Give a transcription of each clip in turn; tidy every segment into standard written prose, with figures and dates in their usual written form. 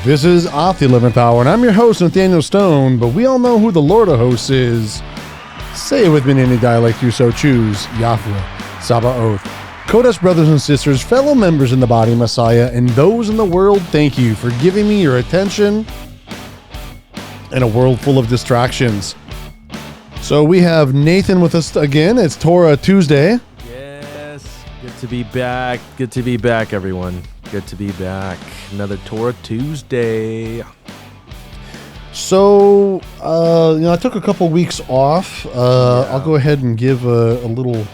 This is Off the 11th Hour, and I'm your host, Nathanael Stone, but we all know who the Lord of Hosts is. Say it with me in any dialect you so choose. Yahweh, Sabaoth. Kodesh brothers and sisters, fellow members in the body Messiah, and those in the world, thank you for giving me your attention in a world full of distractions. So we have Nathan with us again. It's Torah Tuesday. Yes, good to be back. Good to be back, everyone. Good to be back. Another Torah Tuesday. So, I took a couple weeks off. I'll go ahead and give a little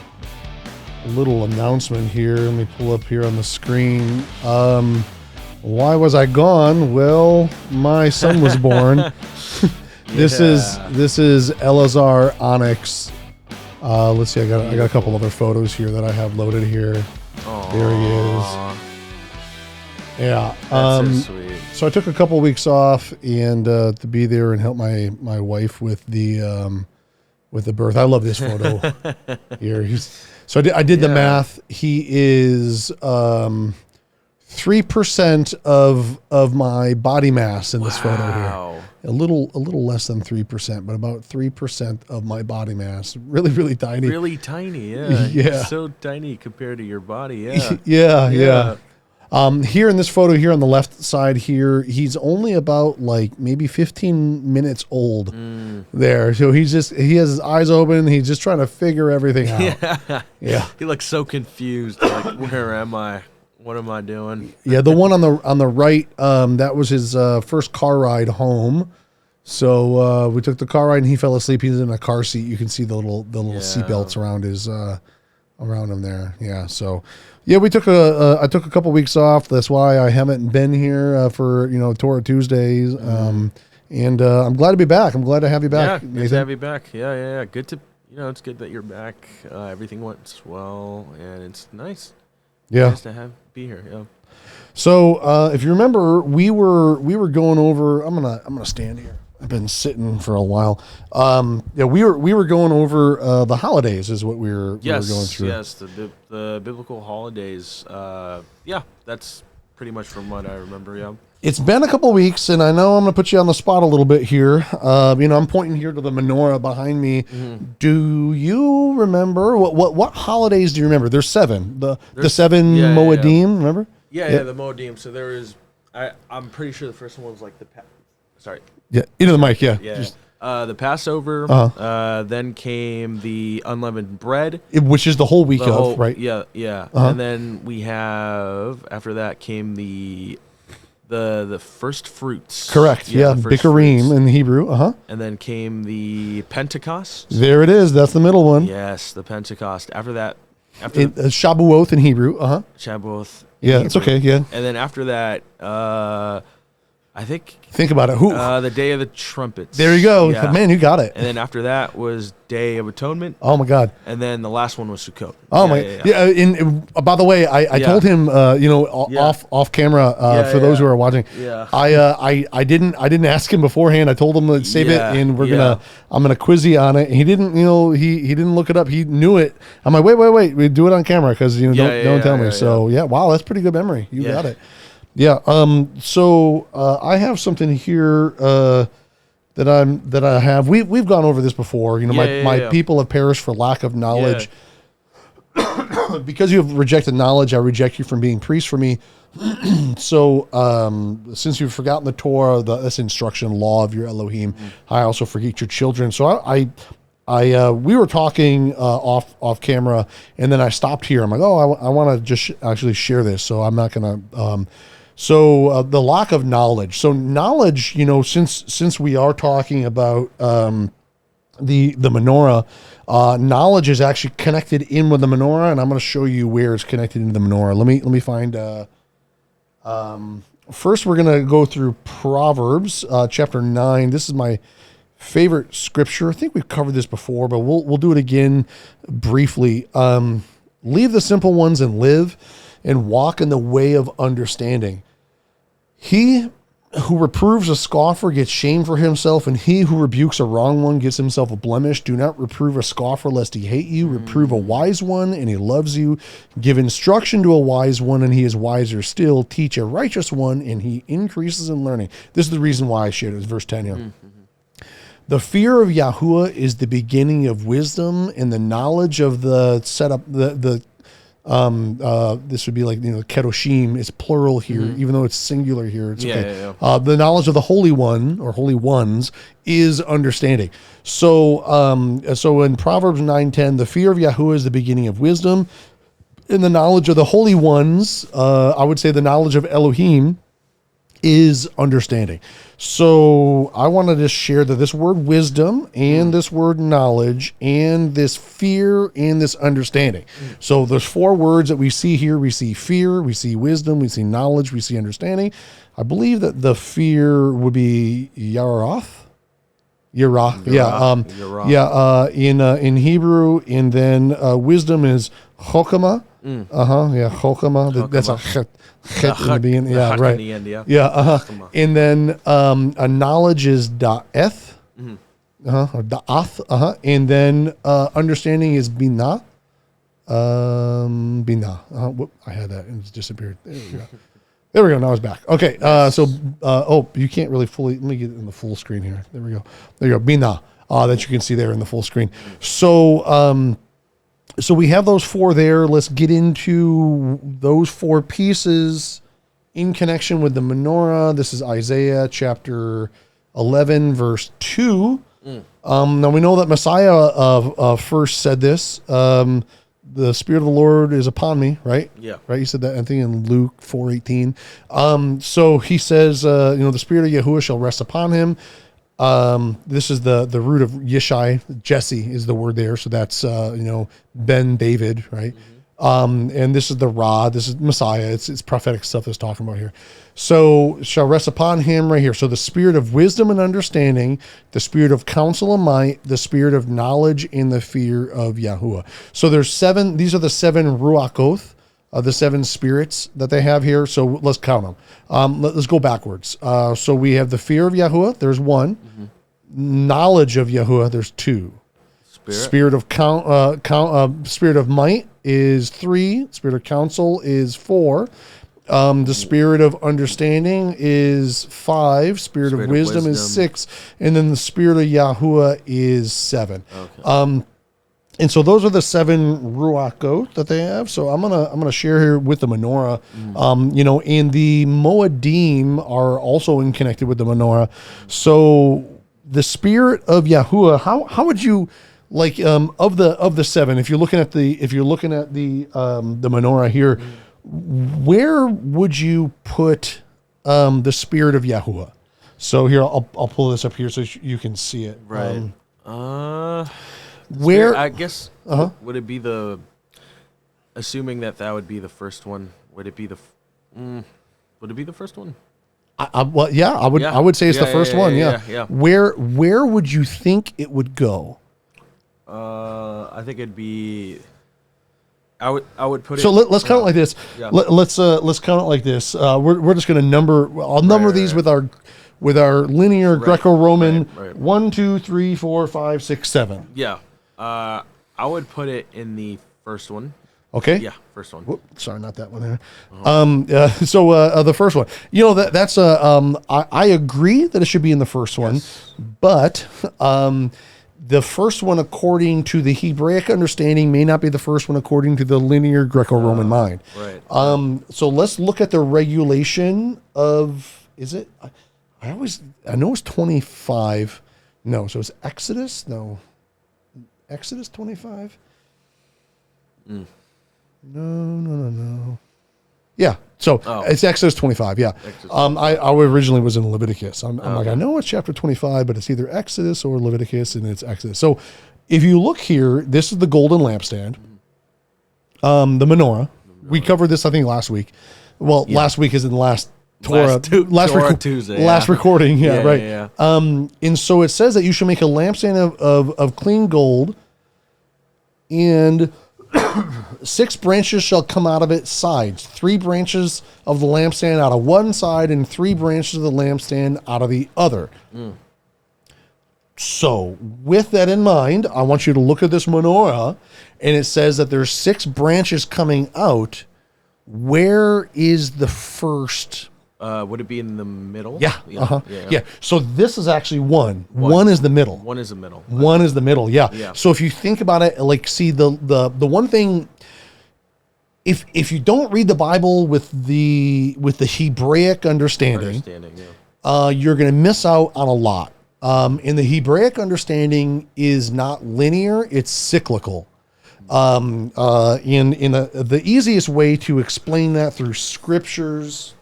announcement here. Let me pull up here on the screen. Why was I gone? Well, my son was born. This is Elazar Onyx. Let's see. I got a couple other photos here that I have loaded here. Aww. There he is. Yeah. That's so sweet. So I took a couple weeks off and to be there and help my wife with the birth. I love this photo here. I did the math. He is 3% of my body mass in this photo here. A little less than 3%, but about 3% of my body mass. Really, really tiny. Really tiny, yeah. Yeah. So tiny compared to your body, yeah. Yeah. Here in this photo here on the left side here, he's only about like maybe 15 minutes old there. So he has his eyes open. He's just trying to figure everything out. Yeah. He looks so confused. Like, where am I? What am I doing? Yeah. The one on the right, that was his first car ride home. So we took the car ride and he fell asleep. He's in a car seat. You can see the little seat belts around around him there. Yeah. So. Yeah, I took a couple weeks off. That's why I haven't been here for Torah Tuesdays. And I'm glad to be back. I'm glad to have you back. Yeah, good to have you back. Yeah. Good to it's good that you're back. Everything went well, and it's nice. Yeah, nice to be here. Yeah. So if you remember, we were going over. I'm gonna stand here. I've been sitting for a while. We were going over the holidays is what we were going through. Yes, the biblical holidays. That's pretty much from what I remember. Yeah. It's been a couple weeks, and I know I'm going to put you on the spot a little bit here. I'm pointing here to the menorah behind me. Mm-hmm. Do you remember what holidays do you remember? There's 7. The 7 Moedim. Yeah. Remember? Yeah, the Moedim. So there is. I'm pretty sure the first one was like sorry. Yeah, into the mic, yeah. The Passover, then came the unleavened bread. Which is the whole week right? Yeah. Uh-huh. And then we have, after that came the first fruits. Correct, Bikurim in Hebrew, And then came the Pentecost. There it is, that's the middle one. Yes, the Pentecost. After that. Shabuoth in Hebrew, Shabuoth. Yeah, it's okay, yeah. And then after that, I think about it. Who? The Day of the Trumpets. There you go. Yeah. Man, you got it. And then after that was Day of Atonement. Oh my God. And then the last one was Sukkot. Oh by the way, I told him, off camera, for those who are watching. Yeah. I didn't ask him beforehand. I told him to save it, and I'm gonna quiz you on it. And he didn't, he didn't look it up. He knew it. I'm like, wait, we do it on camera because don't tell me. So wow, that's pretty good memory. You got it. Yeah. So I have something here that I have. We've gone over this before. My people have perished for lack of knowledge. Yeah. Because you have rejected knowledge, I reject you from being priest for me. So since you've forgotten the Torah, this instruction, law of your Elohim, I also forget your children. So we were talking off camera, and then I stopped here. I'm like, I want to just actually share this. So I'm not gonna. So the lack of knowledge. So knowledge, since we are talking about the menorah, knowledge is actually connected in with the menorah, and I'm going to show you where it's connected into the menorah. Let me find. First, we're going to go through Proverbs chapter 9. This is my favorite scripture. I think we've covered this before, but we'll do it again briefly. Leave the simple ones and live, and walk in the way of understanding. He who reproves a scoffer gets shame for himself, and he who rebukes a wrong one gets himself a blemish. Do not reprove a scoffer lest he hate you. Reprove a wise one, and he loves you. Give instruction to a wise one, and he is wiser still. Teach a righteous one, and he increases in learning. This is the reason why I shared it. It's verse 10 here. The fear of Yahuwah is the beginning of wisdom, and the knowledge of the setup, this would be like, kedoshim is plural here, even though it's singular here. It's okay. The knowledge of the Holy One or Holy Ones is understanding. So in Proverbs 9:10, the fear of Yahuwah is the beginning of wisdom. In the knowledge of the Holy Ones, I would say the knowledge of Elohim is understanding. So I wanted to share that this word wisdom and this word knowledge and this fear and this understanding. So there's 4 words that we see here. We see fear, we see wisdom, we see knowledge, we see understanding. I believe that the fear would be Yarath. In Hebrew, and then wisdom is 𝐉𝐄𝐄. 𝐉𝐄𝐄. That's a chet in the beginning. Yeah, right. In the end, and then a knowledge is da'eth. Or da'ath. And then understanding is binah. Binah. Whoop, I had that and it's disappeared. There we go. There we go. Now it's back. Okay. You can't really fully. Let me get it in the full screen here. There we go. There you go. Binah. That you can see there in the full screen. So we have those 4 there. Let's get into those 4 pieces in connection with the menorah. This is Isaiah chapter 11, verse 2. Now we know that Messiah first said this. The Spirit of the Lord is upon me, right? Yeah. Right? He said that, I think, in Luke 4:18. So he says, the Spirit of Yahuwah shall rest upon him. This is the root of Yishai. Jesse is the word there. So that's, Ben David, right? And this is the Ra. This is Messiah. It's prophetic stuff that's talking about here. So shall rest upon him right here. So the spirit of wisdom and understanding, the spirit of counsel and might, the spirit of knowledge and the fear of Yahuwah. So there's 7. These are the 7 ruachoth, the 7 spirits that they have here. So let's count them. Let's go backwards. So we have the fear of Yahuwah. There's 1. Knowledge of Yahuwah. There's 2. Spirit of spirit of might is 3. Spirit of counsel is 4. The spirit of understanding is 5. Spirit of wisdom is 6. And then the spirit of Yahuwah is 7. Okay. And so those are the 7 ruachoth that they have. So I'm gonna share here with the menorah. And the Moedim are also connected with the menorah. So the spirit of Yahuwah, how would you of the 7? If you're looking at the menorah here, where would you put the spirit of Yahuwah? So here I'll pull this up here so you can see it. Right. Where I guess would it be assuming that would be the first one? Would it be the first one? I would say it's the first one. Yeah. Where would you think it would go? I think it'd be. I would put it. So let's count it like this. Yeah. Let's count it like this. We're just going to number. I'll number these with our linear Greco-Roman. 1, 2, 3, 4, 5, 6, 7. Yeah. I would put it in the first one. Okay. Yeah, first one. Whoop, sorry, not that one there. So the first one. That's I agree that it should be in the first one, but the first one, according to the Hebraic understanding, may not be the first one according to the linear Greco-Roman mind. Right. So let's look at the regulation of. Is it? I know it's 25. No, so it's Exodus. No, Exodus 25. No. Yeah. So it's Exodus 25. Yeah. I originally was in Leviticus. I'm like, I know it's chapter 25, but it's either Exodus or Leviticus, and it's Exodus. So if you look here, this is the golden lampstand, the menorah. We covered this, I think, last week. Well, last week is in the last Torah, Tuesday. Last recording. Yeah, right. Yeah. And so it says that you should make a lampstand of clean gold, and 6 branches shall come out of its sides, 3 branches of the lampstand out of one side, and 3 branches of the lampstand out of the other. So, with that in mind, I want you to look at this menorah, and it says that there's 6 branches coming out. Where is the first? Would it be in the middle? Yeah. Yeah. So this is actually one. One is the middle. One is the middle. One is the middle. Yeah. So if you think about it, like, see the one thing, if you don't read the Bible with the Hebraic understanding, you're going to miss out on a lot. And the Hebraic understanding is not linear; it's cyclical. The easiest way to explain that through scriptures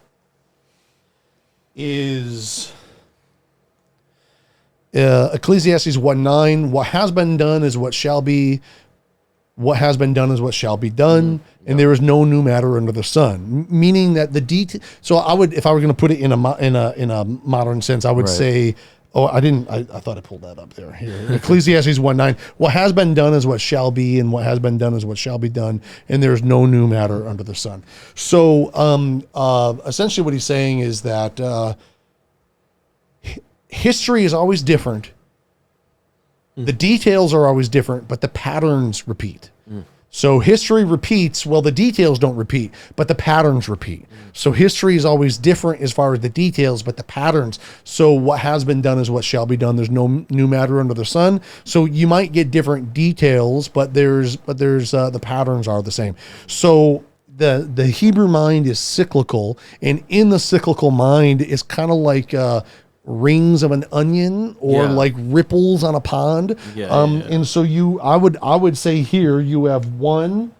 is Ecclesiastes 1:9. What has been done is what shall be. What has been done is what shall be done, and there is no new matter under the sun. Meaning that the detail. So I would, if I were going to put it in a modern sense, I would say. Oh, I didn't. I thought I pulled that up there. Here, Ecclesiastes 1:9. What has been done is what shall be, and what has been done is what shall be done, and there is no new matter under the sun. So, essentially, what he's saying is that history is always different. The details are always different, but the patterns repeat. So history repeats. Well, the details don't repeat, but the patterns repeat. So history is always different as far as the details, but the patterns. So what has been done is what shall be done. There's no new matter under the sun. So you might get different details, but there's the patterns are the same. So the Hebrew mind is cyclical, and in the cyclical mind is kind of like rings of an onion or like ripples on a pond. And so I would say here you have one.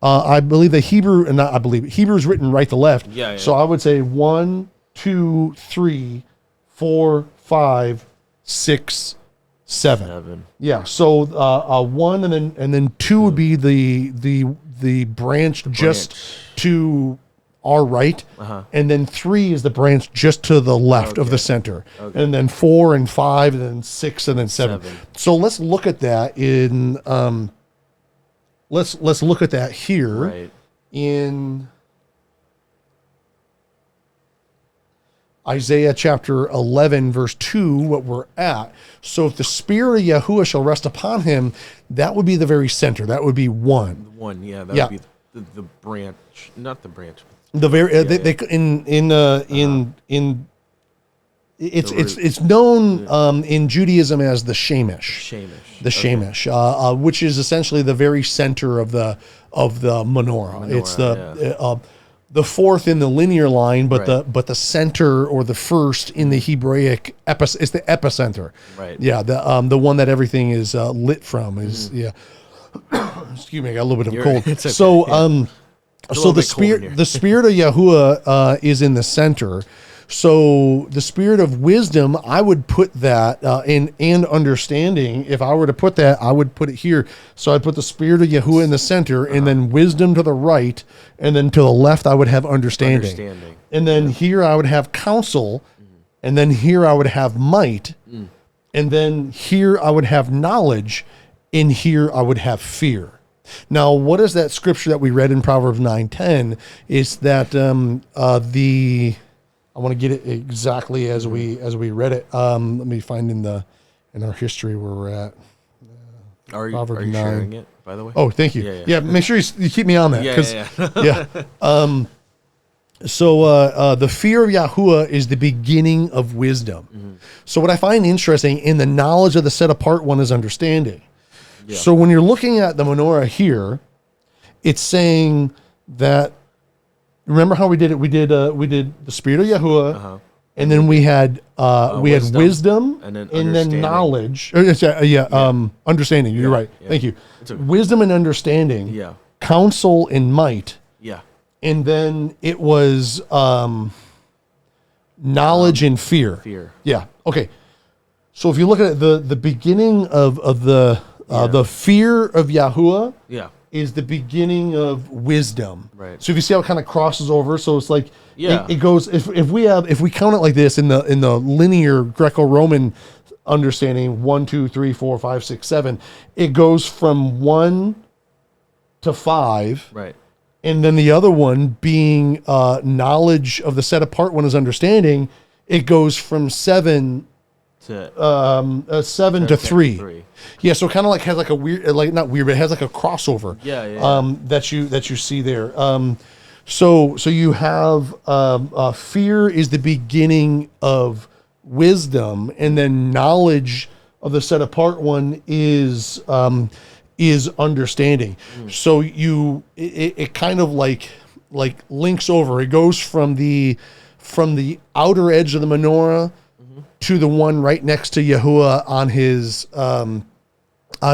I believe the Hebrew, and not I believe Hebrew is written right to left. So I would say 1, 2, 3, 4, 5, 6, 7. Yeah. So 1 and then 2 would be the branch just to our right, and then 3 is the branch just to the left of the center, and then 4 and 5, and then 6, and then 7. So let's look at that in let's look at that here in Isaiah chapter 11 verse 2. What we're at. So if the spirit of Yahuwah shall rest upon him, that would be the very center. That would be 1. That would be the branch, not the branch. The very it's known in Judaism as the Shemesh. Shemesh, which is essentially the very center of the menorah. It's the fourth in the linear line, but the center or the first in the Hebraic it's the epicenter. The one that everything is lit from is Excuse me, I got a little bit of a cold. Okay. So the spirit of Yahuwah is in the center. So the spirit of wisdom, I would put that and understanding. If I were to put that, I would put it here. So I'd put the spirit of Yahuwah in the center, and then wisdom to the right, and then to the left I would have understanding. And then here I would have counsel, and then here I would have might, and then here I would have knowledge, and here I would have fear. Now, what is that scripture that we read in Proverbs 9:10? Is that I want to get it exactly as we read it. Let me find in our history where we're at. Are you sharing it, by the way? Oh, thank you. Yeah, make sure you keep me on that. So the fear of Yahuwah is the beginning of wisdom. So what I find interesting in the knowledge of the set apart one is understanding. So when you're looking at the menorah here, it's saying that, remember how we did it? We did the spirit of Yahuwah, and then we had wisdom and then knowledge. Understanding. You're right. Thank you. Wisdom and understanding. Counsel and might. And then it was knowledge and fear. Yeah. Okay. So if you look at it, the beginning of the fear of Yahuwah is the beginning of wisdom. So if you see how it kind of crosses over, so it's like it goes. If we count it like this in the linear Greco-Roman understanding, 1, 2, 3, 4, 5, 6, 7, it goes from 1 to 5. Right. And then the other one being knowledge of the set apart one is understanding. It goes from 7 to 3. Yeah, so it kind of like has like a weird, like not weird, but it has like a crossover. That you see there. So you have fear is the beginning of wisdom, and then knowledge of the set apart one is understanding. So it kind of like links over. It goes from the outer edge of the menorah to the one right next to Yahuwah on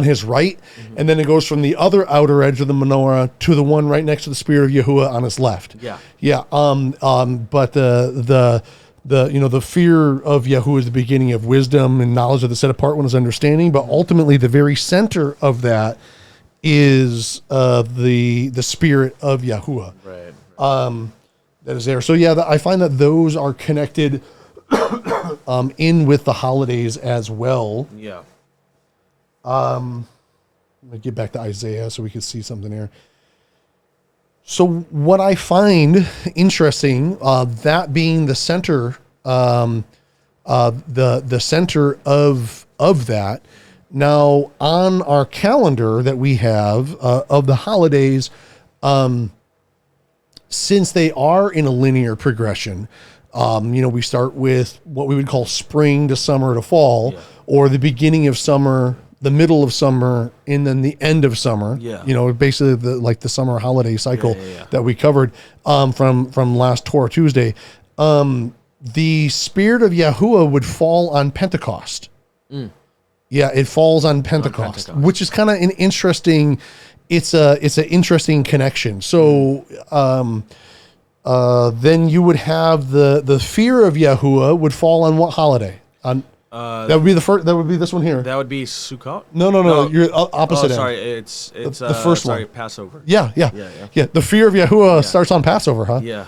his right, and then it goes from the other outer edge of the menorah to the one right next to the Spirit of Yahuwah on his left. But the fear of Yahuwah is the beginning of wisdom, and knowledge of the set apart one is understanding. But ultimately, the very center of that is the Spirit of Yahuwah. Right. That is there. So I find that those are connected in with the holidays as well. Yeah. Let me get back to Isaiah so we can see something here. So what I find interesting, that being the center, the center of that. Now on our calendar that we have of the holidays, since they are in a linear progression, we start with what we would call spring to summer to fall, or the beginning of summer, the middle of summer, and then the end of summer. Basically the summer holiday cycle that we covered from last Torah Tuesday. The Spirit of Yahuwah would fall on Pentecost. Yeah, it falls on Pentecost, which is kind of an interesting. It's an interesting connection. So then you would have the fear of Yahuwah would fall on what holiday? On that would be the first. That would be this one here. That would be Sukkot. No. You're opposite. Sorry, it's the first one. Sorry, Passover. Yeah. The fear of Yahuwah starts on Passover, huh? Yeah.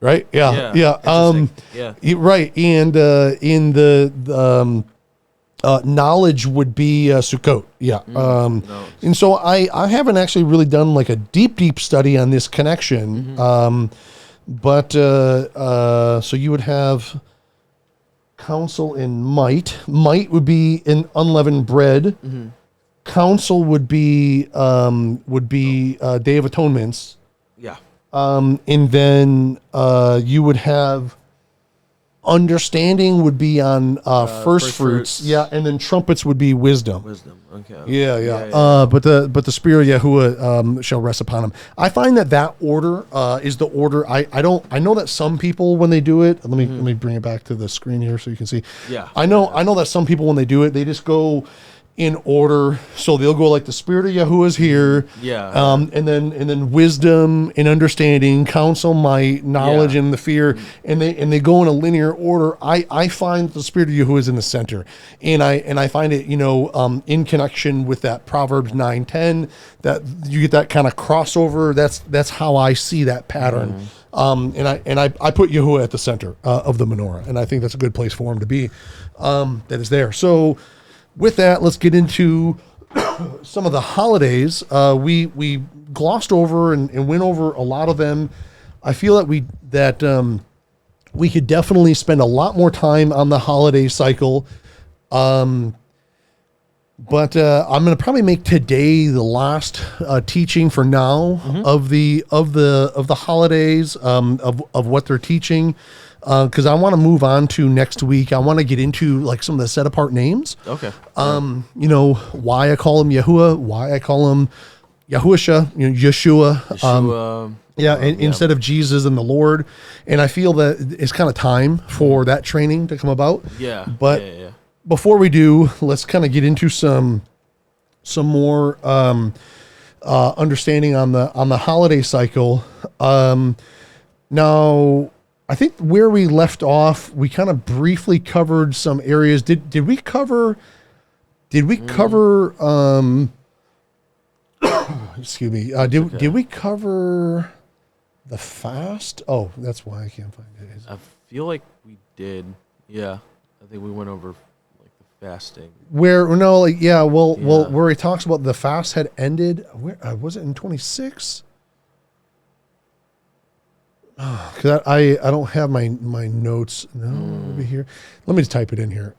Right. Yeah. Right. And in the knowledge would be Sukkot. And so I haven't actually really done like a deep study on this connection. But so you would have counsel and might. Might would be an unleavened bread. Counsel would be Day of Atonements. And then you would have understanding would be on first fruits. And then trumpets would be wisdom. Okay. But the Spirit of Yahuwah shall rest upon him. I find that order is the order. I know that some people when they do it, let me bring it back to the screen here so you can see. I know that some people when they do it, they just go in order. So they'll go like the Spirit of Yahuwah is here. And then wisdom and understanding, counsel, might, knowledge, and the fear. And they go in a linear order. I find the Spirit of Yahuwah is in the center. And I find it, in connection with that Proverbs 9:10, that you get that kind of crossover. That's how I see that pattern. And I put Yahuwah at the center of the menorah. And I think that's a good place for him to be. That is there. So with that, let's get into some of the holidays. We glossed over and went over a lot of them. I feel that we could definitely spend a lot more time on the holiday cycle. But I'm going to probably make today the last teaching for now of the holidays, of what they're teaching. Because I want to move on to next week. I want to get into like some of the set apart names. Okay. Why I call him Yahuwah, why I call him Yahusha, Yeshua. Instead of Jesus and the Lord. And I feel that it's kind of time for that training to come about. But before we do, let's kind of get into some more understanding on the holiday cycle. Now, I think where we left off, we kind of briefly covered some areas. Did we cover excuse me. Did we cover the fast? Oh, that's why I can't find it. I feel like we did. Yeah. I think we went over like the fasting. Where he talks about the fast had ended. Where was it in 26? Because I don't have my notes. No, it'll be here. Let me just type it in here.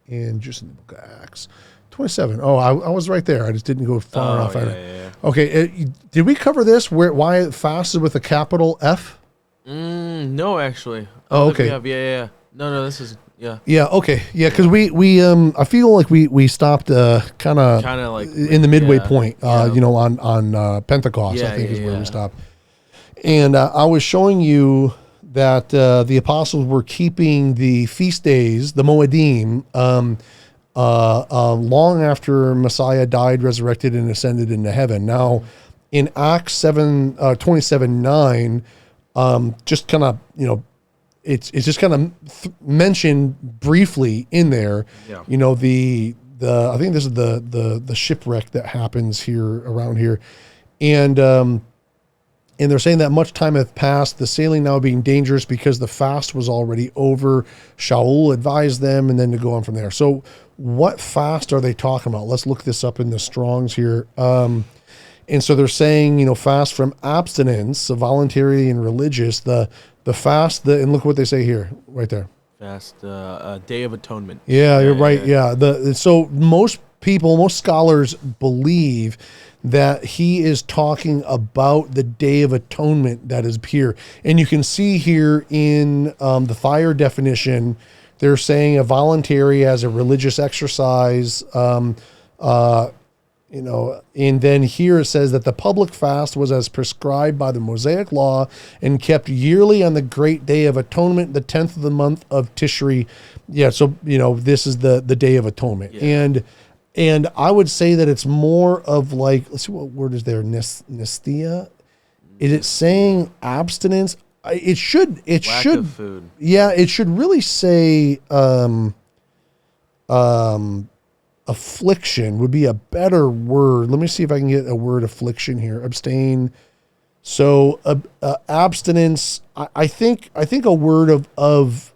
And just in the book of Acts, 27. Oh, I was right there. I just didn't go far enough. Yeah. Okay, did we cover this? Why it fasted with a capital F? No, actually. Oh, okay. Yeah. No, this is yeah. Yeah. Okay. Yeah, because we I feel like we stopped kind of like in the midway point. On Pentecost, I think is where we stopped. And I was showing you that the apostles were keeping the feast days, the Moedim, long after Messiah died, resurrected, and ascended into heaven. Now, in Acts 27:9, just kind of it's just kind of mentioned briefly in there. Yeah. The I think this is the shipwreck that happens here around here, and they're saying that much time hath passed, the sailing now being dangerous because the fast was already over. Shaul advised them, and then to go on from there. So, what fast are they talking about? Let's look this up in the Strongs here. And so they're saying, fast from abstinence, so voluntary and religious. The fast, and look what they say here, right there. Fast, Day of Atonement. Yeah, you're right. Yeah. So most scholars believe that he is talking about the Day of Atonement that is here. And you can see here in the fire definition, they're saying a voluntary as a religious exercise, and then here it says that the public fast was as prescribed by the Mosaic law and kept yearly on the great Day of Atonement, the 10th of the month of Tishri. Yeah, so, this is the Day of Atonement. Yeah. And I would say that it's more of like, let's see what word is there, nesthia? Is it saying abstinence? It should Lack of food. Yeah, it should really say affliction would be a better word. Let me see if I can get a word affliction here. Abstain. So abstinence. I think a word of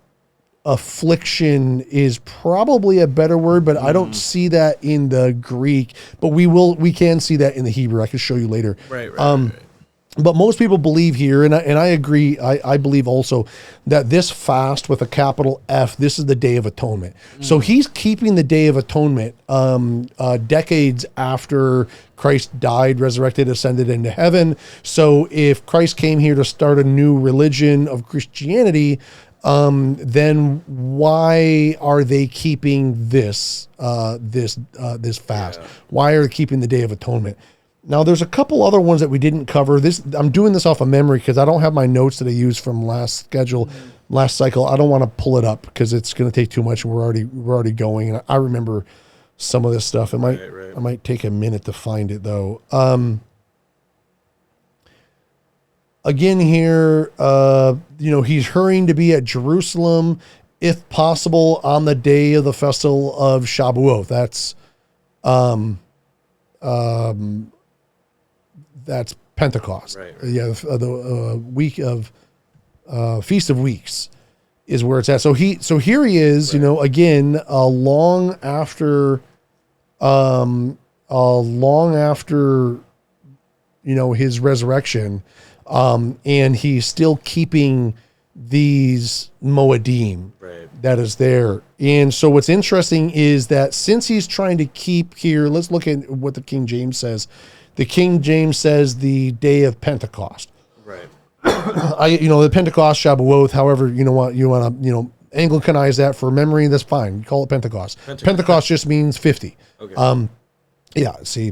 affliction is probably a better word, but I don't see that in the Greek. But we can see that in the Hebrew. I can show you later. Right. But most people believe here, and I agree, I believe also that this fast with a capital F, this is the Day of Atonement. So he's keeping the Day of Atonement decades after Christ died, resurrected, ascended into heaven. So if Christ came here to start a new religion of Christianity, then why are they keeping this fast? Yeah. Why are they keeping the Day of Atonement? Now, there's a couple other ones that we didn't cover. I'm doing this off of memory because I don't have my notes that I used from last cycle. I don't want to pull it up because it's going to take too much. We're already going, and I remember some of this stuff. I might take a minute to find it though. Again, here, he's hurrying to be at Jerusalem, if possible, on the day of the festival of Shavuot. That's Pentecost. Right. Yeah, the week of Feast of Weeks is where it's at. So here he is, right. Again, long after his resurrection, and he's still keeping these Moedim that is there. And so what's interesting is that since he's trying to keep here, let's look at what the King James says. The King James says the day of Pentecost. Right. The Pentecost, Shavuot, however you want to, Anglicanize that for memory, that's fine. You call it Pentecost. Pentecost just means 50. Okay.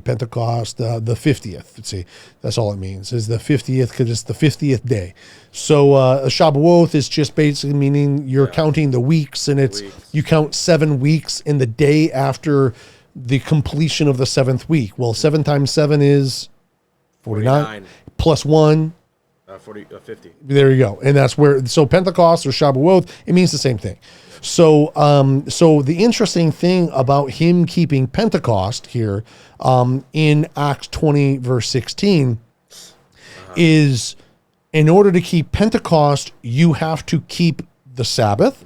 Pentecost, the 50th. See, that's all it means, is the 50th, because it's the 50th day. So Shavuot is just basically meaning you're counting the weeks, and you count 7 weeks in the day after the completion of the 7th week. Well, 7 times 7 is 49. Plus 1. 50. There you go. And that's so Pentecost or Shavuot, it means the same thing. So the interesting thing about him keeping Pentecost here in Acts 20 verse 16 is, in order to keep Pentecost, you have to keep the Sabbath,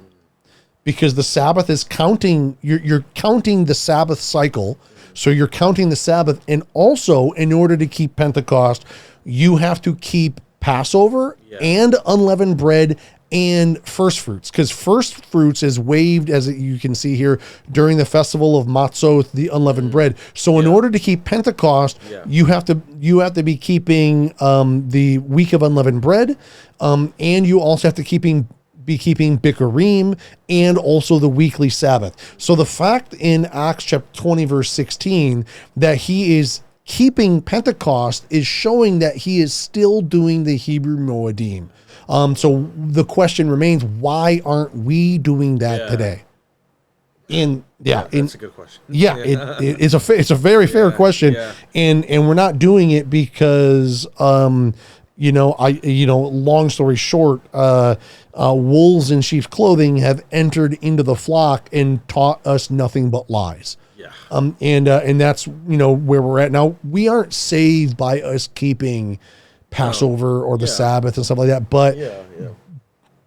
because the Sabbath is counting, you're counting the Sabbath cycle. So you're counting the Sabbath. And also, in order to keep Pentecost, you have to keep Passover and unleavened bread and first fruits, because first fruits is waived, as you can see here, during the festival of Matzot, the unleavened bread. So in order to keep Pentecost, you have to be keeping the week of unleavened bread, and you also have to be keeping Bikurim and also the weekly Sabbath. So the fact in Acts chapter 20 verse 16 that he is keeping Pentecost is showing that he is still doing the Hebrew Moedim. So the question remains, why aren't we doing that today? That's a good question. It's a very fair question. And we're not doing it because, long story short, wolves in sheep's clothing have entered into the flock and taught us nothing but lies. And that's, where we're at now. We aren't saved by us keeping Passover or the Sabbath and stuff like that,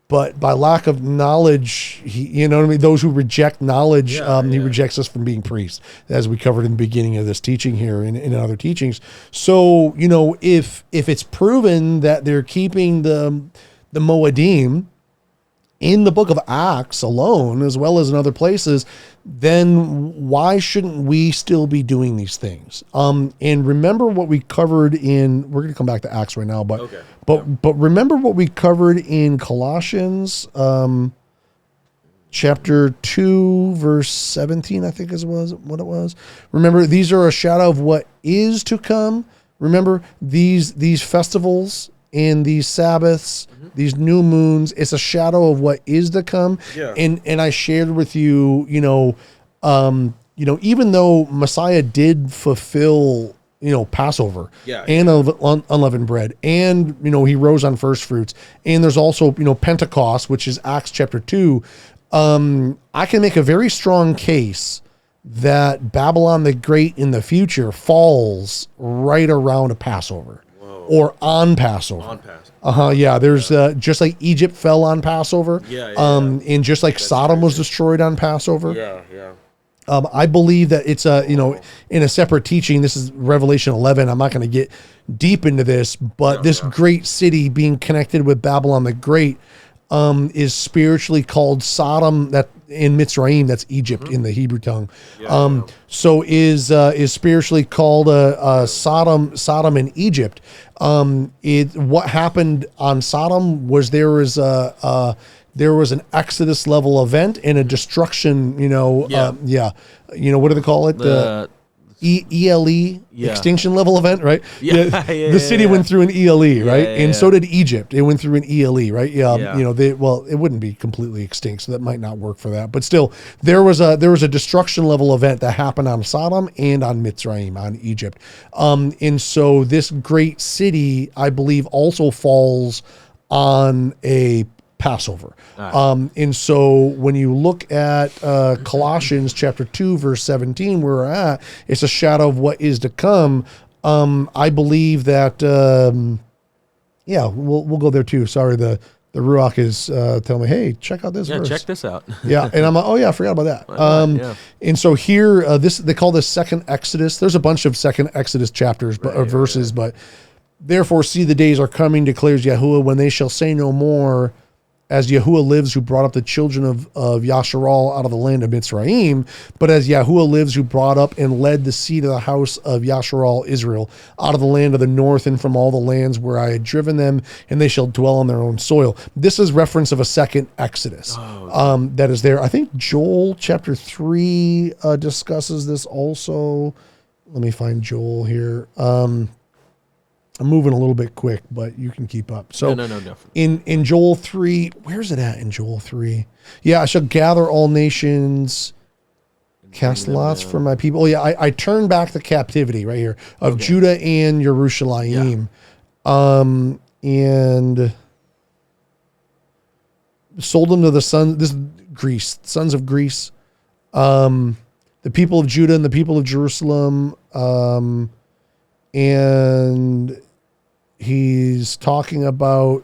but by lack of knowledge, those who reject knowledge, he rejects us from being priests, as we covered in the beginning of this teaching here and in other teachings. So, if it's proven that they're keeping the Moedim in the book of Acts alone, as well as in other places, then why shouldn't we still be doing these things? And remember what we covered we're going to come back to Acts right now, but remember what we covered in Colossians, chapter 2, verse 17, I think was what it was. Remember, these are a shadow of what is to come. Remember these festivals and these Sabbaths, these new moons, it's a shadow of what is to come. And I shared with you, even though Messiah did fulfill, Passover and unleavened bread, and, he rose on first fruits, and there's also, Pentecost, which is Acts chapter 2. I can make a very strong case that Babylon the Great in the future falls right around a Passover. Or on Passover. There's just like Egypt fell on Passover. And just like Sodom was destroyed on Passover. I believe that it's in a separate teaching. This is Revelation 11. I'm not going to get deep into this, but this great city being connected with Babylon the Great is spiritually called Sodom, that in Mitzrayim, that's Egypt in the Hebrew tongue. So is spiritually called Sodom in Egypt. What happened on Sodom was there was an Exodus level event and a destruction. What do they call it? The ELE extinction level event, right? The city went through an ELE, right? And so did Egypt. It went through an ELE, right? It wouldn't be completely extinct, so that might not work for that. But still, there was a destruction level event that happened on Sodom and on Mitzrayim, on Egypt. And so this great city, I believe, also falls on a Passover. And so when you look at Colossians chapter 2, verse 17, where we're at, it's a shadow of what is to come. I believe that, we'll go there too. Sorry, the Ruach is telling me, hey, check out this verse. Check this out. And I'm like, I forgot about that. And so here, they call this second Exodus. There's a bunch of second Exodus chapters, verses, but therefore see the days are coming, declares Yahuwah, when they shall say no more, as Yahuwah lives, who brought up the children of Yasharal out of the land of Mitzrayim, but as Yahuwah lives, who brought up and led the seed of the house of Yasharal, Israel, out of the land of the north and from all the lands where I had driven them, and they shall dwell on their own soil. This is reference of a second Exodus that is there. I think Joel chapter 3 discusses this also. Let me find Joel here. I'm moving a little bit quick, but you can keep up. So in Joel 3, where's it at in Joel 3? I shall gather all nations, cast lots for my people. I turn back the captivity right here of Judah and Jerusalem. And sold them to the sons of Greece, the people of Judah and the people of Jerusalem. And he's talking about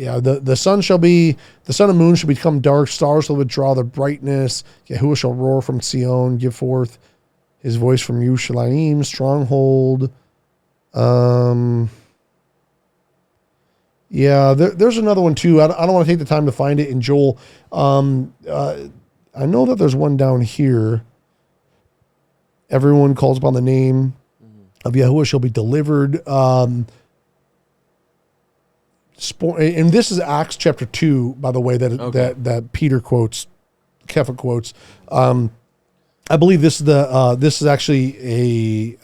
the sun and moon shall become dark, stars shall withdraw their brightness. Yahuwah shall roar from Sion, give forth his voice from Yerushalayim, stronghold. There's another one too. I don't want to take the time to find it in Joel. I know that there's one down here. Everyone calls upon the name of Yahuwah shall be delivered. And this is Acts chapter 2, by the way, that Peter quotes, Kepha quotes. I believe this is actually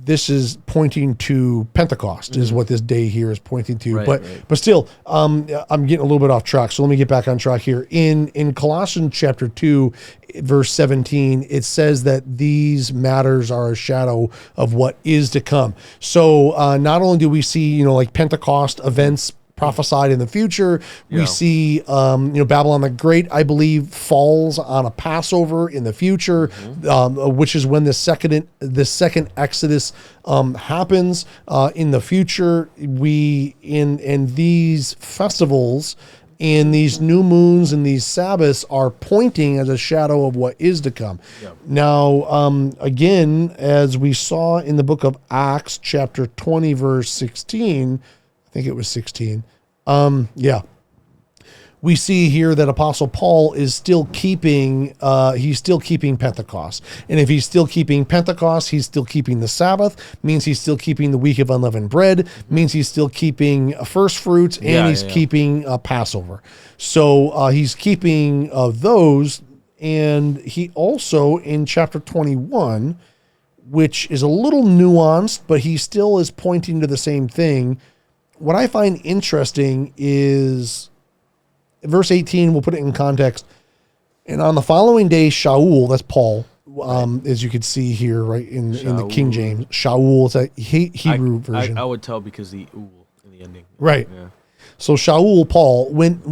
this is pointing to Pentecost, is what this day here is pointing to. But still, I'm getting a little bit off track. So let me get back on track here. In Colossians chapter 2, verse 17, it says that these matters are a shadow of what is to come. So not only do we see, like Pentecost events prophesied in the future, we see Babylon the Great, I believe, falls on a Passover in the future, which is when the second Exodus happens in the future. We in these festivals and these new moons and these Sabbaths are pointing as a shadow of what is to come. Now, again, as we saw in the book of Acts, chapter 20, verse 16, I think it was 16. We see here that Apostle Paul is still keeping Pentecost. And if he's still keeping Pentecost, he's still keeping the Sabbath, means he's still keeping the week of unleavened bread, means he's still keeping first fruits, and he's keeping Passover. So he's keeping those. And he also, in chapter 21, which is a little nuanced, but he still is pointing to the same thing. What I find interesting is verse 18, we'll put it in context. And on the following day, Shaul, that's Paul, as you can see here, right, in the King James. Shaul, it's a Hebrew version. I would tell because the "ul" in the ending. Right. Yeah. So Shaul, Paul, went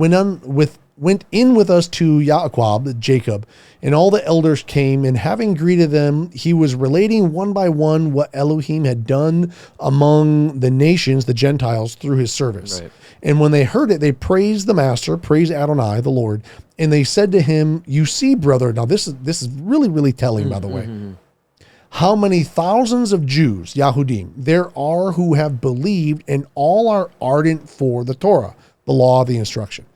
in with us to 𐤄𐄄, Jacob, and all the elders came, and having greeted them, he was relating one by one what Elohim had done among the nations, the Gentiles, through his service. Right. And when they heard it, they praised the master, praised Adonai, the Lord, and they said to him, you see, brother, now this is really, really telling, by the way, how many thousands of Jews, Yahudim, there are who have believed, and all are ardent for the Torah, the law, the instruction.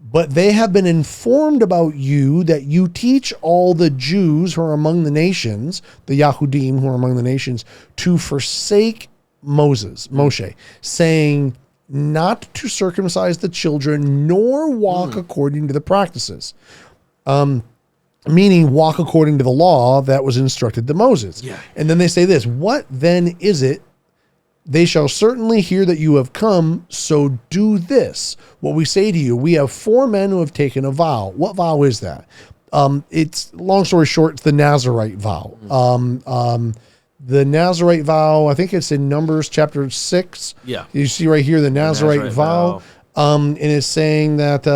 But they have been informed about you that you teach all the Jews who are among the nations, the Yahudim who are among the nations, to forsake Moshe, saying not to circumcise the children, nor walk according to the practices. Meaning walk according to the law that was instructed to Moses. Yeah. And then they say this, what then is it? They shall certainly hear that you have come, so do this. What we say to you, we have 4 men who have taken a vow. What vow is that? It's, long story short, it's the Nazarite vow. The Nazarite vow, I think it's in Numbers chapter 6. Yeah. You see right here, the Nazarite vow. And it's saying that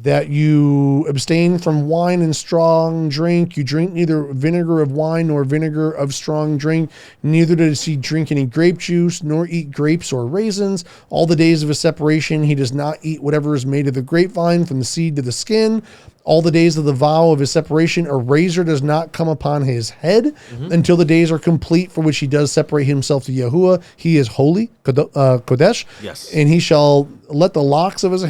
that you abstain from wine and strong drink. You drink neither vinegar of wine nor vinegar of strong drink. Neither does he drink any grape juice, nor eat grapes or raisins. All the days of his separation, he does not eat whatever is made of the grapevine, from the seed to the skin. All the days of the vow of his separation, a razor does not come upon his head until the days are complete for which he does separate himself to Yahuwah. He is holy, Kodesh. Yes. And he shall let the locks of the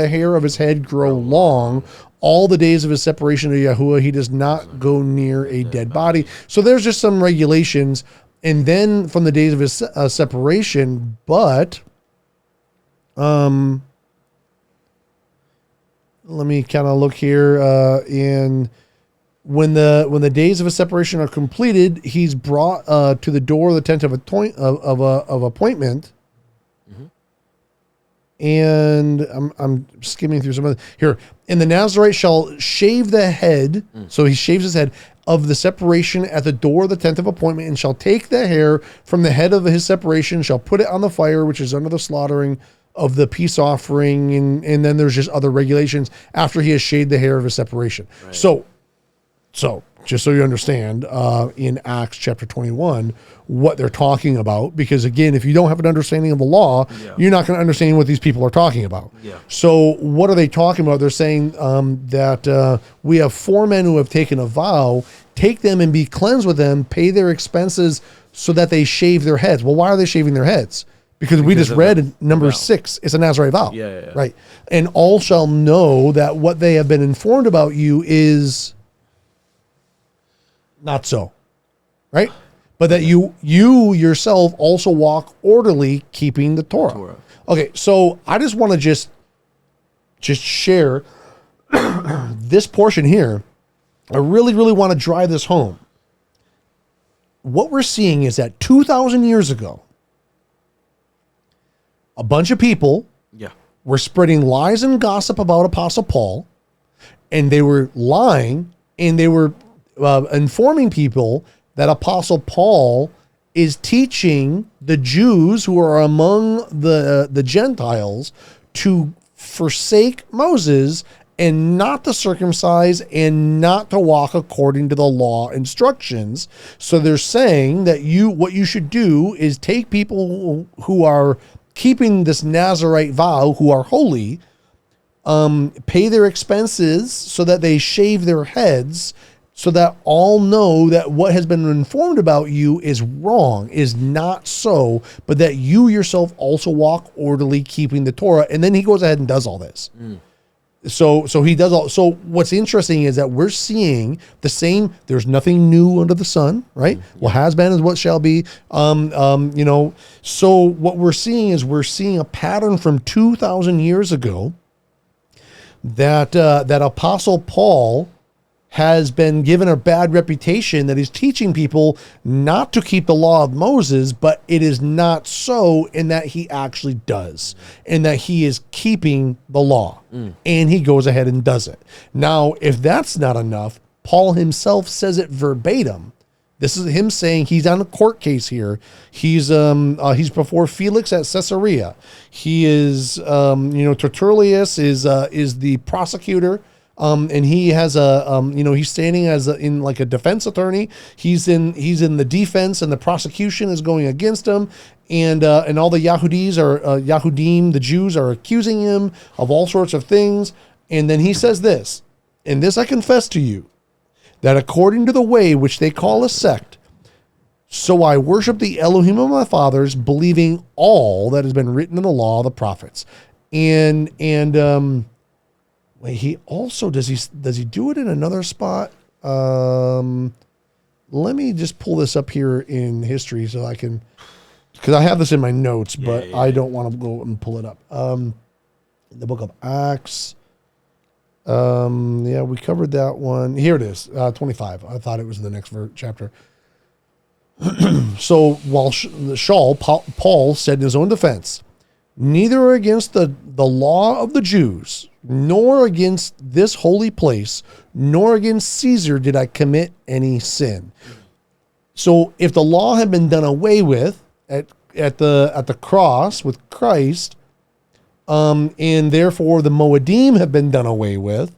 hair of his head grow long. All the days of his separation to Yahuwah, he does not go near a dead body. So there's just some regulations. And then from the days of his separation, but let me kind of look here. In when the days of his separation are completed, he's brought to the door of the tent of appointment. And I'm skimming through some of here. And the Nazarite shall shave the head. So he shaves his head of the separation at the door of the tent of appointment, and shall take the hair from the head of his separation, shall put it on the fire, which is under the slaughtering of the peace offering. And then there's just other regulations after he has shaved the hair of his separation. Right. So just so you understand, in Acts chapter 21, what they're talking about. Because again, if you don't have an understanding of the law, you're not going to understand what these people are talking about. Yeah. So what are they talking about? They're saying that we have 4 men who have taken a vow, take them and be cleansed with them, pay their expenses so that they shave their heads. Well, why are they shaving their heads? Because we just read in number 6, it's a Nazarite vow. Yeah. Right. And all shall know that what they have been informed about you is not so, right? But that you yourself also walk orderly, keeping the Torah. Okay, so I just want to just share this portion here. I really, really want to drive this home. What we're seeing is that 2,000 years ago, a bunch of people were spreading lies and gossip about Apostle Paul, and they were lying, and they were informing people that Apostle Paul is teaching the Jews who are among the Gentiles to forsake Moses and not to circumcise and not to walk according to the law instructions. So they're saying that what you should do is take people who are keeping this Nazarite vow, who are holy, pay their expenses so that they shave their heads, so that all know that what has been informed about you is wrong, is not so, but that you yourself also walk orderly, keeping the Torah. And then he goes ahead and does all this. So he does all. So what's interesting is that we're seeing the same. There's nothing new under the sun, right? What has been is what shall be. So what we're seeing is a pattern from 2,000 years ago that Apostle Paul has been given a bad reputation, that he's teaching people not to keep the law of Moses, but it is not so, in that he actually does, and that he is keeping the law, and he goes ahead and does it. Now, if that's not enough, Paul himself says it verbatim. This is him saying he's on a court case here. He's before Felix at Caesarea. He is, Tertullius is the prosecutor. And he has he's standing as in like a defense attorney. He's in the defense, and the prosecution is going against him, and all the Yahudim, the Jews, are accusing him of all sorts of things. And then he says this, and this I confess to you, that according to the way which they call a sect, so I worship the Elohim of my fathers, believing all that has been written in the law of the prophets. Wait, he also does he do it in another spot? Let me just pull this up here in history so I can, because I have this in my notes, but I don't want to go and pull it up. The book of Acts. We covered that one. Here it is, 25. I thought it was in the next chapter. So while Paul said in his own defense, neither against the law of the Jews, nor against this holy place, nor against Caesar did I commit any sin. So if the law had been done away with at the cross with Christ, and therefore the Moedim have been done away with,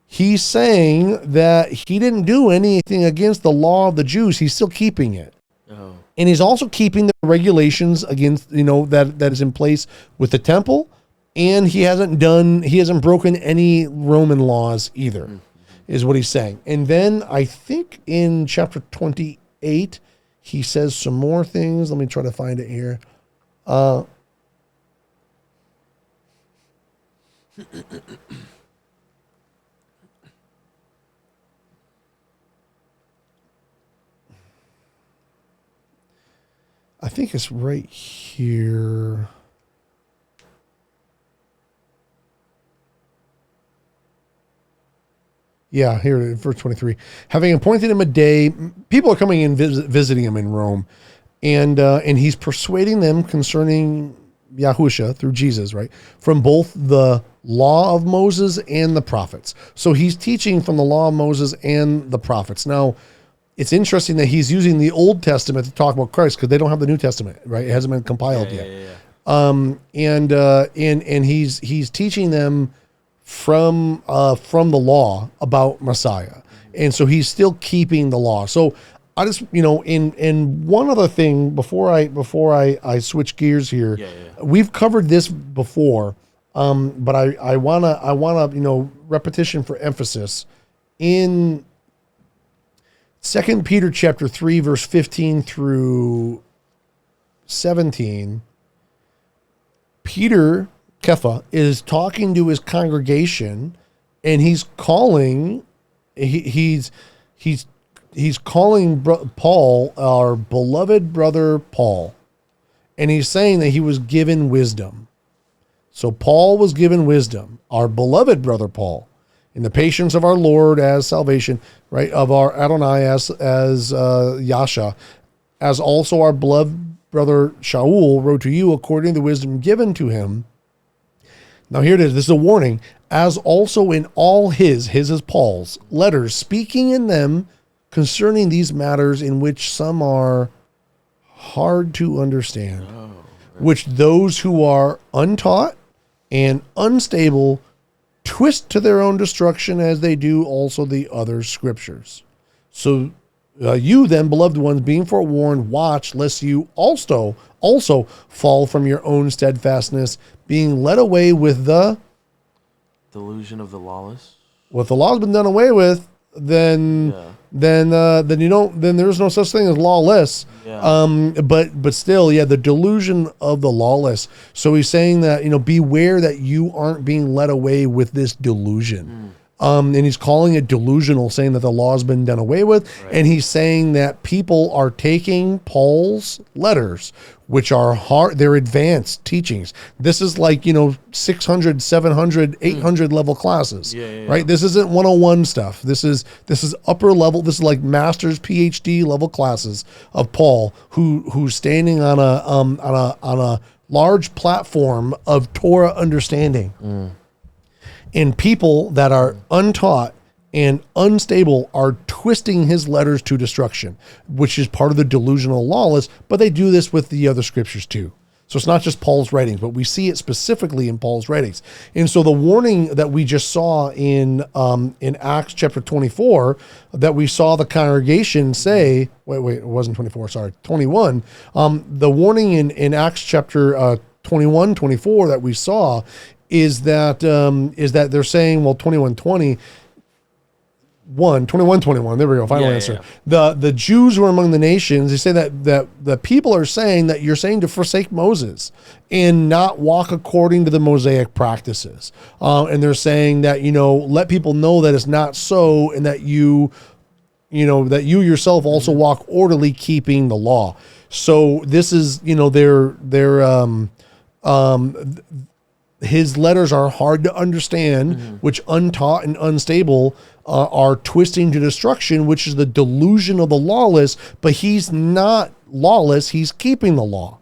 he's saying that he didn't do anything against the law of the Jews. He's still keeping it. Oh. And he's also keeping the regulations against, that is in place with the temple. And he hasn't broken any Roman laws either, is what he's saying. And then I think in chapter 28, he says some more things. Let me try to find it here. I think it's right here. Yeah, here it is, verse 23. Having appointed him a day, people are coming in visiting him in Rome, and he's persuading them concerning Yahusha through Jesus, right? From both the law of Moses and the prophets. So he's teaching from the law of Moses and the prophets. Now, it's interesting that he's using the Old Testament to talk about Christ, because they don't have the New Testament, right? It hasn't been compiled yet. And he's teaching them from the law about Messiah. And so he's still keeping the law. So I just, in one other thing before I switch gears here, we've covered this before, but I wanna, repetition for emphasis in 2 Peter chapter 3, verse 15 through 17. Peter 𝐉𝐄 is talking to his congregation, and he's calling Paul, our beloved brother Paul, and he's saying that he was given wisdom. So Paul was given wisdom, our beloved brother Paul, in the patience of our Lord as salvation, right? Of our Adonai as Yasha, as also our beloved brother Shaul wrote to you according to the wisdom given to him. Now here it is. This is a warning. As also in all his is Paul's letters, speaking in them concerning these matters in which some are hard to understand, which those who are untaught and unstable twist to their own destruction, as they do also the other scriptures. So you then, beloved ones, being forewarned, watch lest you also fall from your own steadfastness, being led away with the delusion of the lawless. Well, if the law's been done away with, then there's no such thing as lawless. But still, the delusion of the lawless. So he's saying that, beware that you aren't being led away with this delusion. And he's calling it delusional, saying that the law's been done away with. Right. And he's saying that people are taking Paul's letters, which are hard, they're advanced teachings. This is like, 600, 700, 800 level classes, right? This isn't 101 stuff. This is upper level. This is like master's, PhD level classes of Paul, who's standing on a large platform of Torah understanding. And people that are untaught and unstable are twisting his letters to destruction, which is part of the delusional lawless, but they do this with the other scriptures too. So it's not just Paul's writings, but we see it specifically in Paul's writings. And so the warning that we just saw in Acts chapter 24, that we saw the congregation say, wait, it wasn't 24, sorry, 21. The warning in Acts chapter 21, 24 that we saw is that they're saying, well, 21:21, there we go, final answer. The Jews who are among the nations, they say that the people are saying that you're saying to forsake Moses and not walk according to the Mosaic practices. And they're saying that, let people know that it's not so, and that you yourself also walk orderly, keeping the law. So this is, his letters are hard to understand, which untaught and unstable are twisting to destruction, which is the delusion of the lawless, but he's not lawless, he's keeping the law.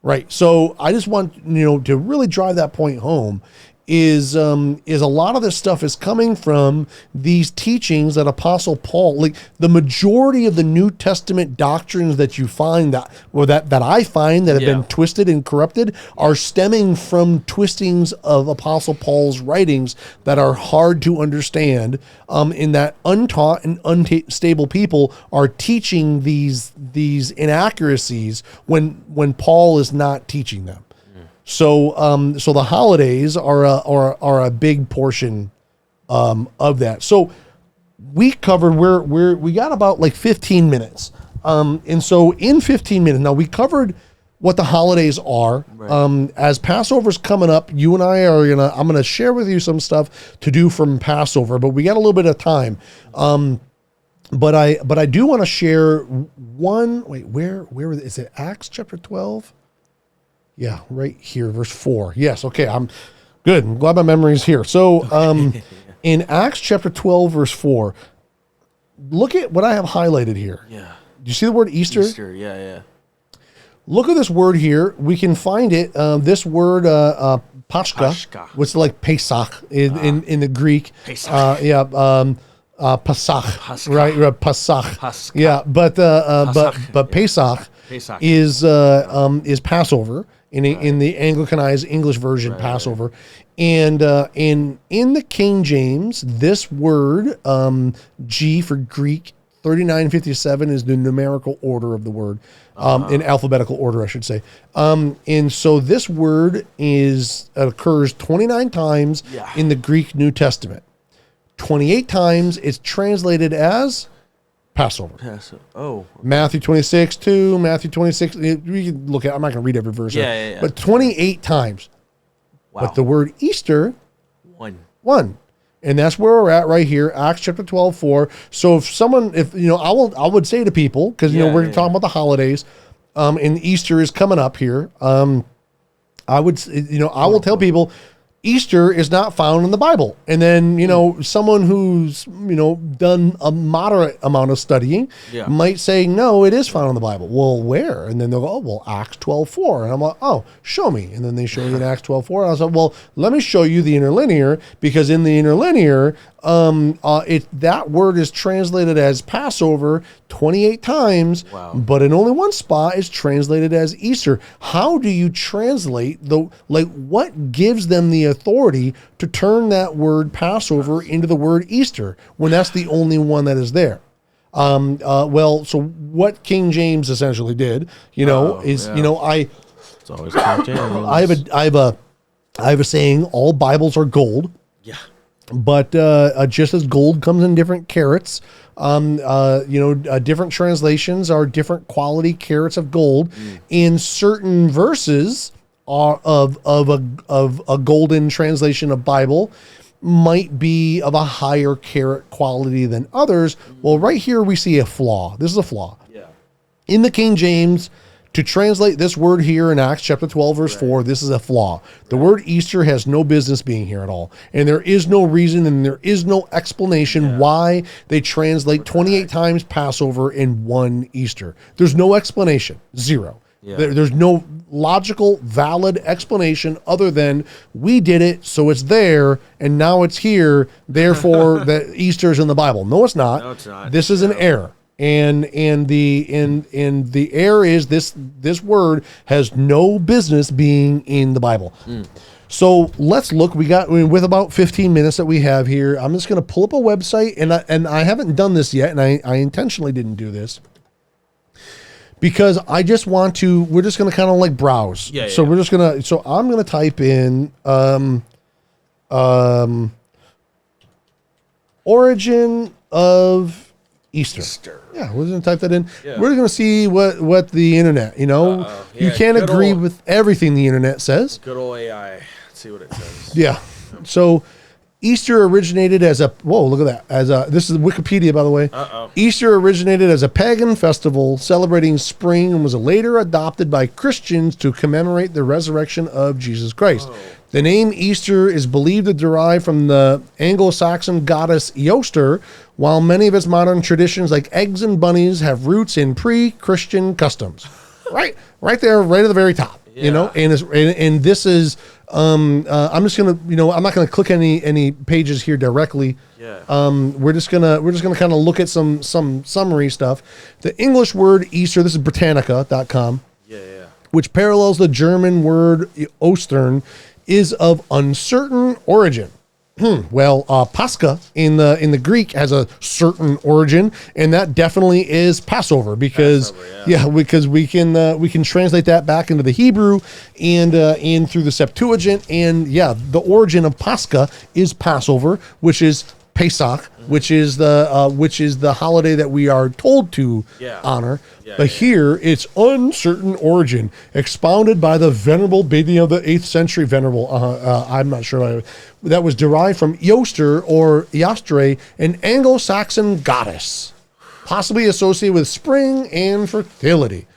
Right. So I just want, to really drive that point home is a lot of this stuff is coming from these teachings that Apostle Paul, like the majority of the New Testament doctrines that you find that I find that have been twisted and corrupted are stemming from twistings of Apostle Paul's writings that are hard to understand, in that untaught and unstable people are teaching these inaccuracies when Paul is not teaching them. So the holidays are a big portion of that. So we covered we got about like 15 minutes. And so in 15 minutes, now we covered what the holidays are. Right. As Passover's coming up, you and I I'm gonna share with you some stuff to do from Passover, but we got a little bit of time. But I do want to share one. Wait, where is it? Acts chapter 12. Yeah, right here, verse 4. Yes, okay, I'm good. I'm glad my memory's here. So in Acts chapter 12, verse 4, look at what I have highlighted here. Yeah. Do you see the word Easter? Easter, yeah. Look at this word here. We can find it, this word Pashka, which is like Pesach in the Greek. Pesach. Pasach, right? Pasach. Yeah, but Pesach is Passover. in the Anglicanized English version, Passover. And in the King James, this word, G for Greek, 3957 is the numerical order of the word, in alphabetical order, I should say. And so this word occurs 29 times in the Greek New Testament. 28 times it's translated as Passover. Matthew 26:2, Matthew 26. We can look at. I'm not going to read every verse. But 28 times. Wow. But the word Easter, one. And that's where we're at right here, Acts chapter 12:4. So I would say to people, because we're talking about the holidays, and Easter is coming up here. I will tell people Easter is not found in the Bible. And then, someone who's, done a moderate amount of studying might say, no, it is found in the Bible. Well, where? And then they'll go, oh, well, Acts 12:4. And I'm like, oh, show me. And then they show you in Acts 12:4. And I was like, well, let me show you the interlinear, because in the interlinear, that word is translated as Passover 28 times, but in only one spot is translated as Easter. How do you translate what gives them the authority to turn that word Passover into the word Easter when that's the only one that is there? So what King James essentially did, it's always King James. I have a saying, all Bibles are gold. Yeah. But just as gold comes in different carats, different translations are different quality carats of gold. In certain verses of a golden translation of Bible might be of a higher carat quality than others. Well, right here we see a flaw. This is a flaw. Yeah. In the King James, to translate this word here in Acts chapter 12, verse 4, this is a flaw. The word Easter has no business being here at all. And there is no reason and there is no explanation why they translate 28 times Passover in one Easter. There's no explanation. Zero. Yeah. There's no logical, valid explanation other than we did it, so it's there, and now it's here, therefore that Easter is in the Bible. No, it's not. No, it's not. This is an error. And the error is this word has no business being in the Bible. So let's look. With about 15 minutes that we have here, I'm just going to pull up a website, and I haven't done this yet, and I intentionally didn't do this because I just want to. We're just going to kind of like browse. So we're just gonna. So I'm going to type in origin of Easter. Yeah, we're going to type that in. Yeah. We're going to see what the internet, you can't agree with everything the internet says. Good old AI. Let's see what it says. Yeah. So Easter originated as look at that. This is Wikipedia, by the way. Easter originated as a pagan festival celebrating spring and was later adopted by Christians to commemorate the resurrection of Jesus Christ. The name Easter is believed to derive from the Anglo-Saxon goddess Eoster, while many of its modern traditions like eggs and bunnies have roots in pre-Christian customs. Right there, right at the very top. And this is I'm just gonna I'm not gonna click any pages here directly. We're just gonna kind of look at some summary stuff. The English word Easter, this is Britannica.com, which parallels the German word Ostern, is of uncertain origin. Pascha in the Greek has a certain origin, and that definitely is Passover because because we can translate that back into the Hebrew and through the Septuagint, and the origin of Pascha is Passover, which is Pesach, which is the holiday that we are told to honor. But here it's uncertain origin, expounded by the Venerable Bedi of the 8th century. Venerable, I'm not sure. That was derived from Eoster or Eostre, an Anglo-Saxon goddess, possibly associated with spring and fertility.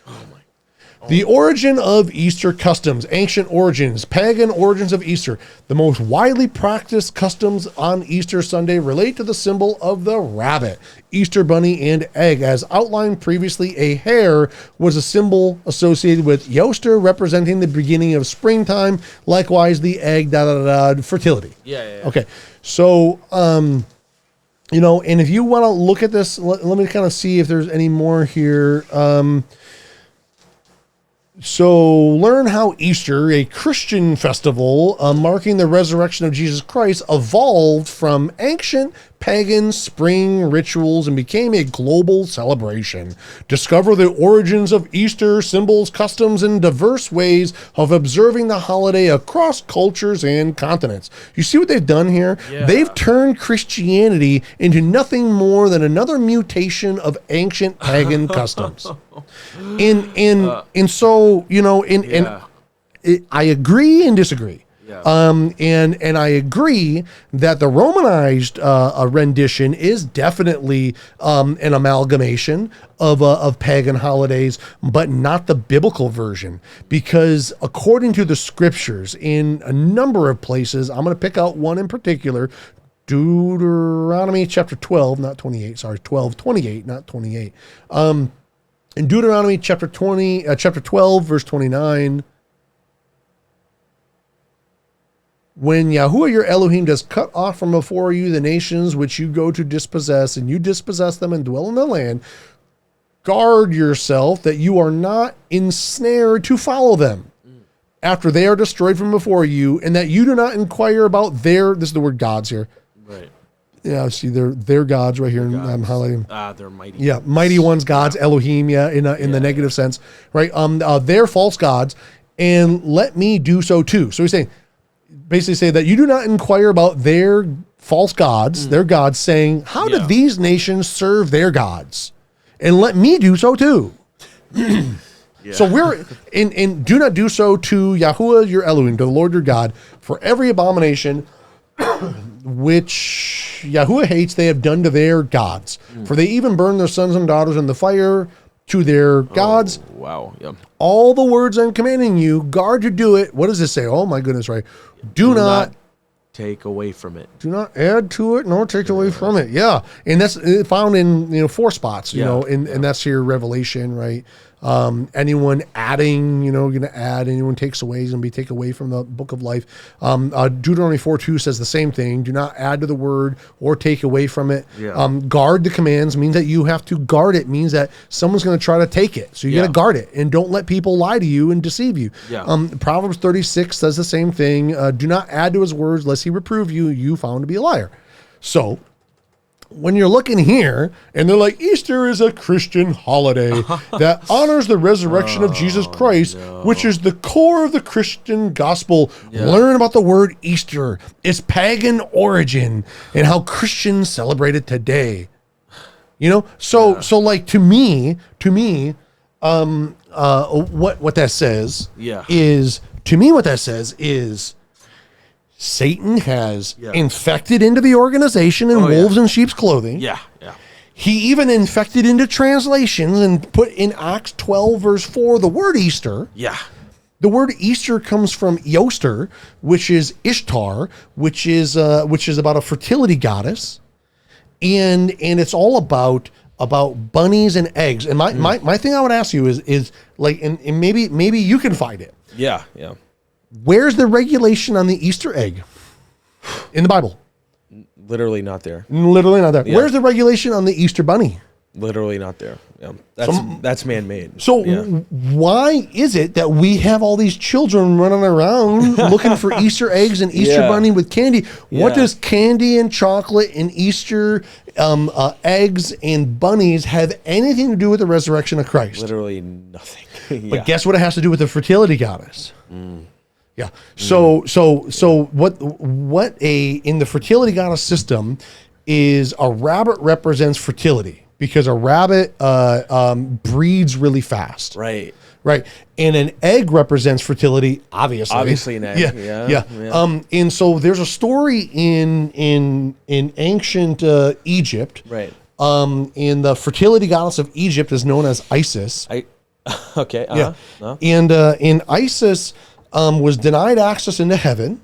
The origin of Easter customs, ancient origins, pagan origins of Easter. The most widely practiced customs on Easter Sunday relate to the symbol of the rabbit, Easter bunny, and egg. As outlined previously, a hare was a symbol associated with Eoster, representing the beginning of springtime. Likewise, the egg, fertility. Okay, so, and if you want to look at this, let me kind of see if there's any more here. So learn how Easter, a Christian festival marking the resurrection of Jesus Christ, evolved from ancient pagan spring rituals and became a global celebration. Discover the origins of Easter, symbols, customs, and diverse ways of observing the holiday across cultures and continents. You see what they've done here? Yeah. They've turned Christianity into nothing more than another mutation of ancient pagan customs. And so, you know, I agree and disagree. Yeah. And I agree that the Romanized rendition is definitely an amalgamation of pagan holidays, but not the biblical version, because according to the scriptures in a number of places, I'm going to pick out one in particular, Deuteronomy chapter 12, not 28, sorry, 12:28, not 28. In Deuteronomy chapter 12, verse 29, when Yahuwah your Elohim does cut off from before you the nations which you go to dispossess, and you dispossess them and dwell in the land, guard yourself that you are not ensnared to follow them after they are destroyed from before you, and that you do not inquire about this is the word gods here. Right. Yeah, see, they're gods right here. I'm highlighting. They're mighty. Yeah, mighty ones, gods, Elohim. Yeah, in the negative sense, right? They're false gods, and let me do so too. So he's saying, basically, say that you do not inquire about their false gods, their gods, saying, how do these nations serve their gods, and let me do so too. So we're in do not do so to Yahuwah your Elohim, to the Lord your God, for every abomination which Yahuwah hates, they have done to their gods. For they even burn their sons and daughters in the fire to their gods. Wow. Yep. All the words I'm commanding you, guard to do it. What does this say? Oh my goodness, right? Do not take away from it. Do not add to it nor take away from it. Yeah. And that's found in 4 spots, and that's your Revelation, right? Anyone adding, going to add, anyone takes away is going to be taken away from the book of life. Deuteronomy 4:2 says the same thing. Do not add to the word or take away from it. Yeah. Guard the commands means that you have to guard it, means that someone's going to try to take it. So you got to guard it, and don't let people lie to you and deceive you. Yeah. Proverbs 36 says the same thing. Do not add to his words lest he reprove you, you found to be a liar. So when you're looking here and they're like, Easter is a Christian holiday that honors the resurrection of Jesus Christ, which is the core of the Christian gospel. Learn about the word Easter, its pagan origin, and how Christians celebrate it today. So like to me, what that says is Satan has infected into the organization in wolves in sheep's clothing. Yeah. He even infected into translations and put in Acts 12 verse 4 the word Easter. Yeah. The word Easter comes from Eoster, which is Ishtar, which is about a fertility goddess, and it's all about bunnies and eggs. And my thing I would ask you is like, and maybe you can find it. Yeah. Where's the regulation on the Easter egg in the Bible? Literally not there. Yeah. Where's the regulation on the Easter bunny? Literally not there. Yeah. That's man-made. So why is it that we have all these children running around looking for Easter eggs and Easter bunny with candy? What does candy and chocolate and Easter eggs and bunnies have anything to do with the resurrection of Christ? Literally nothing. But guess what it has to do with the fertility goddess? Yeah. So what in the fertility goddess system is a rabbit represents fertility because a rabbit breeds really fast. Right. And an egg represents fertility, obviously. Obviously an egg. Yeah. And so there's a story in ancient Egypt. Right. And the fertility goddess of Egypt is known as Isis. Okay. Yeah. And Isis was denied access into heaven.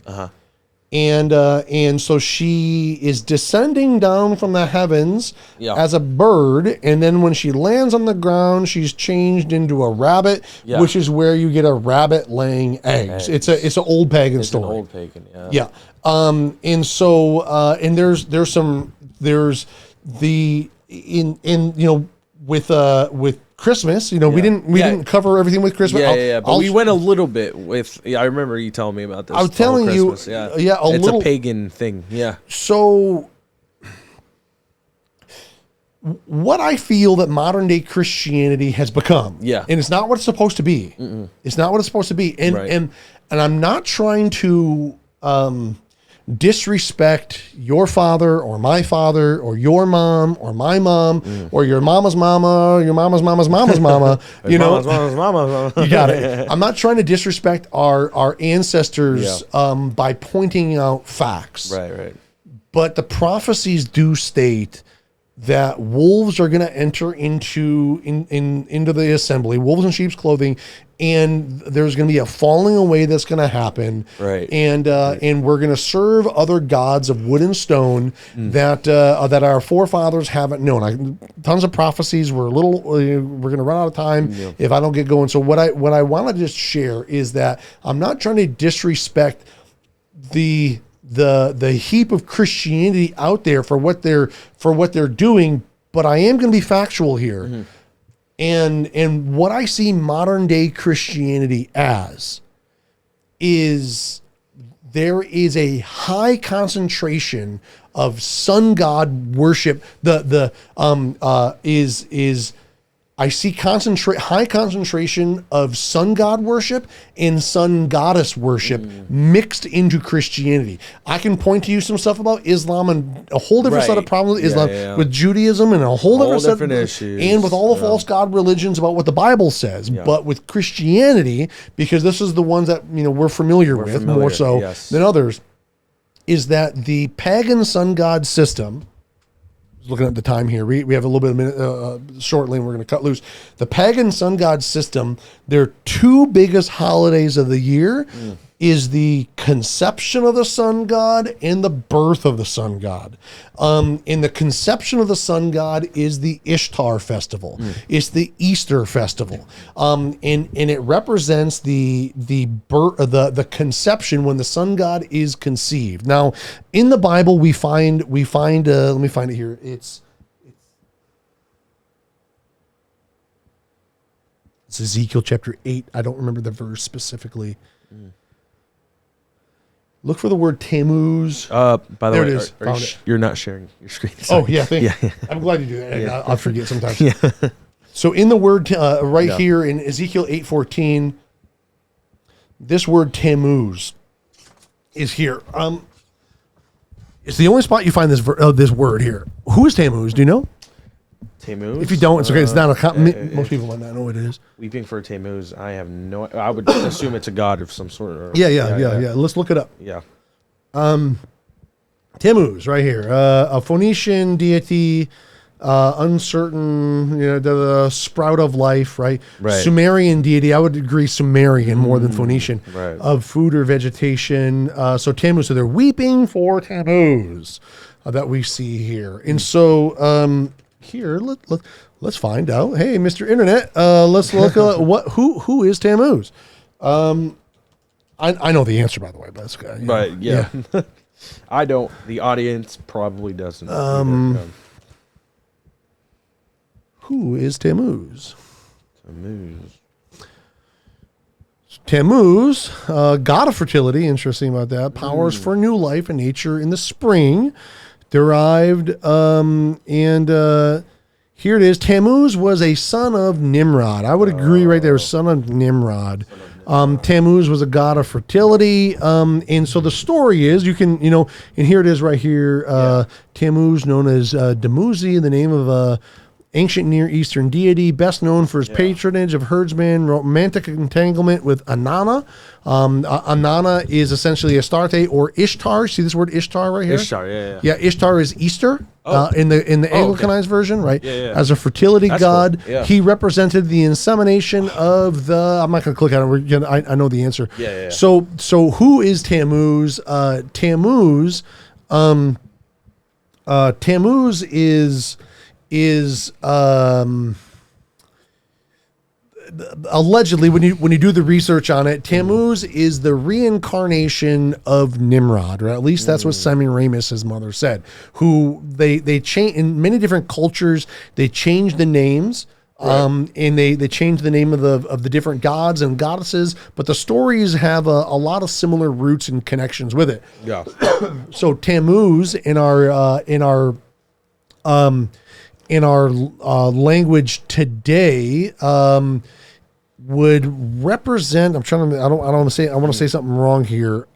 And so she is descending down from the heavens as a bird, and then when she lands on the ground, she's changed into a rabbit, which is where you get a rabbit laying eggs. It's an old pagan story. An old pagan, yeah. And so and there's with Christmas. We didn't cover everything with Christmas. But we went a little bit with. Yeah, I remember you telling me about this. I was telling you. It's a pagan thing. Yeah. So, what I feel that modern day Christianity has become. Yeah. And it's not what it's supposed to be. Mm-mm. It's not what it's supposed to be. And I'm not trying to disrespect your father or my father or your mom or my mom or your mama's mama, your mama's mama's mama's mama. Mama's mama. You got it. I'm not trying to disrespect our ancestors by pointing out facts. Right. But the prophecies do state that wolves are going to enter into the assembly, wolves in sheep's clothing, and there's going to be a falling away that's going to happen. Right. And we're going to serve other gods of wood and stone that our forefathers haven't known. Tons of prophecies. We're going to run out of time if I don't get going. So what I want to just share is that I'm not trying to disrespect the heap of Christianity out there for what they're doing, but I am going to be factual here. Mm-hmm. And what I see modern day Christianity as is there is a high concentration of sun god worship. I see high concentration of sun god worship and sun goddess worship mixed into Christianity. I can point to you some stuff about Islam and a whole different set of problems with Islam, with Judaism and a whole different issues, and with all the false god religions about what the Bible says. Yeah. But with Christianity, because this is the ones that we're familiar with more so than others, is that the pagan sun god system. Looking at the time here, we have a little bit of a minute shortly, and we're going to cut loose. The pagan sun god system, their two biggest holidays of the year is the conception of the sun god and the birth of the sun god. And the conception of the sun god is the Ishtar festival. It's the Easter festival. And it represents the birth, the conception when the sun god is conceived. Now, in the Bible, we find let me find it here. It's Ezekiel chapter 8. I don't remember the verse specifically. Look for the word Tammuz. By the there way, it is. You're not sharing your screen. Sorry. Oh, yeah. Thank you. I'm glad you do that. I'll forget sometimes. So in the word here in Ezekiel 8:14, this word Tammuz is here. It's the only spot you find this word here. Who is Tammuz? Do you know? Tammuz? If you don't, it's okay. It's not most people might not know what it is. Weeping for Tammuz. I have no. I would assume it's a god of some sort. Yeah. Let's look it up. Yeah. Tammuz, right here. A Phoenician deity, uncertain. The sprout of life, right? Sumerian deity. I would agree, Sumerian more than Phoenician. Right. Of food or vegetation. So Tammuz. So they're weeping for Tammuz that we see here, and so. Here, let's find out. Hey, Mr. Internet, let's look at who is Tammuz. I know the answer, by the way, but that's good. Right? Yeah. I don't. The audience probably doesn't. Who is Tammuz? Tammuz, god of fertility. Interesting about that. Powers for new life and nature in the spring. Derived, here it is. Tammuz was a son of Nimrod. I would agree right there, son of Nimrod. Tammuz was a god of fertility. And so the story is, and here it is right here. Tammuz, known as Dumuzi, the name of a ancient Near Eastern deity, best known for his patronage of herdsmen, romantic entanglement with Inanna. Inanna is essentially Astarte or Ishtar. See this word Ishtar right here? Ishtar, yeah. Ishtar is Easter in the Anglicanized version, right? As a fertility god, he represented the insemination of the. I'm not going to click on it. I know the answer. So who is Tammuz? Tammuz is allegedly, when you do the research on it, Tammuz is the reincarnation of Nimrod, or at least that's what Semiramis, his mother, said. Who they change in many different cultures. They change the names And they changed the name of the different gods and goddesses, but the stories have a lot of similar roots and connections with it. Yeah. So Tammuz in our language today would represent. I don't want to say something wrong here.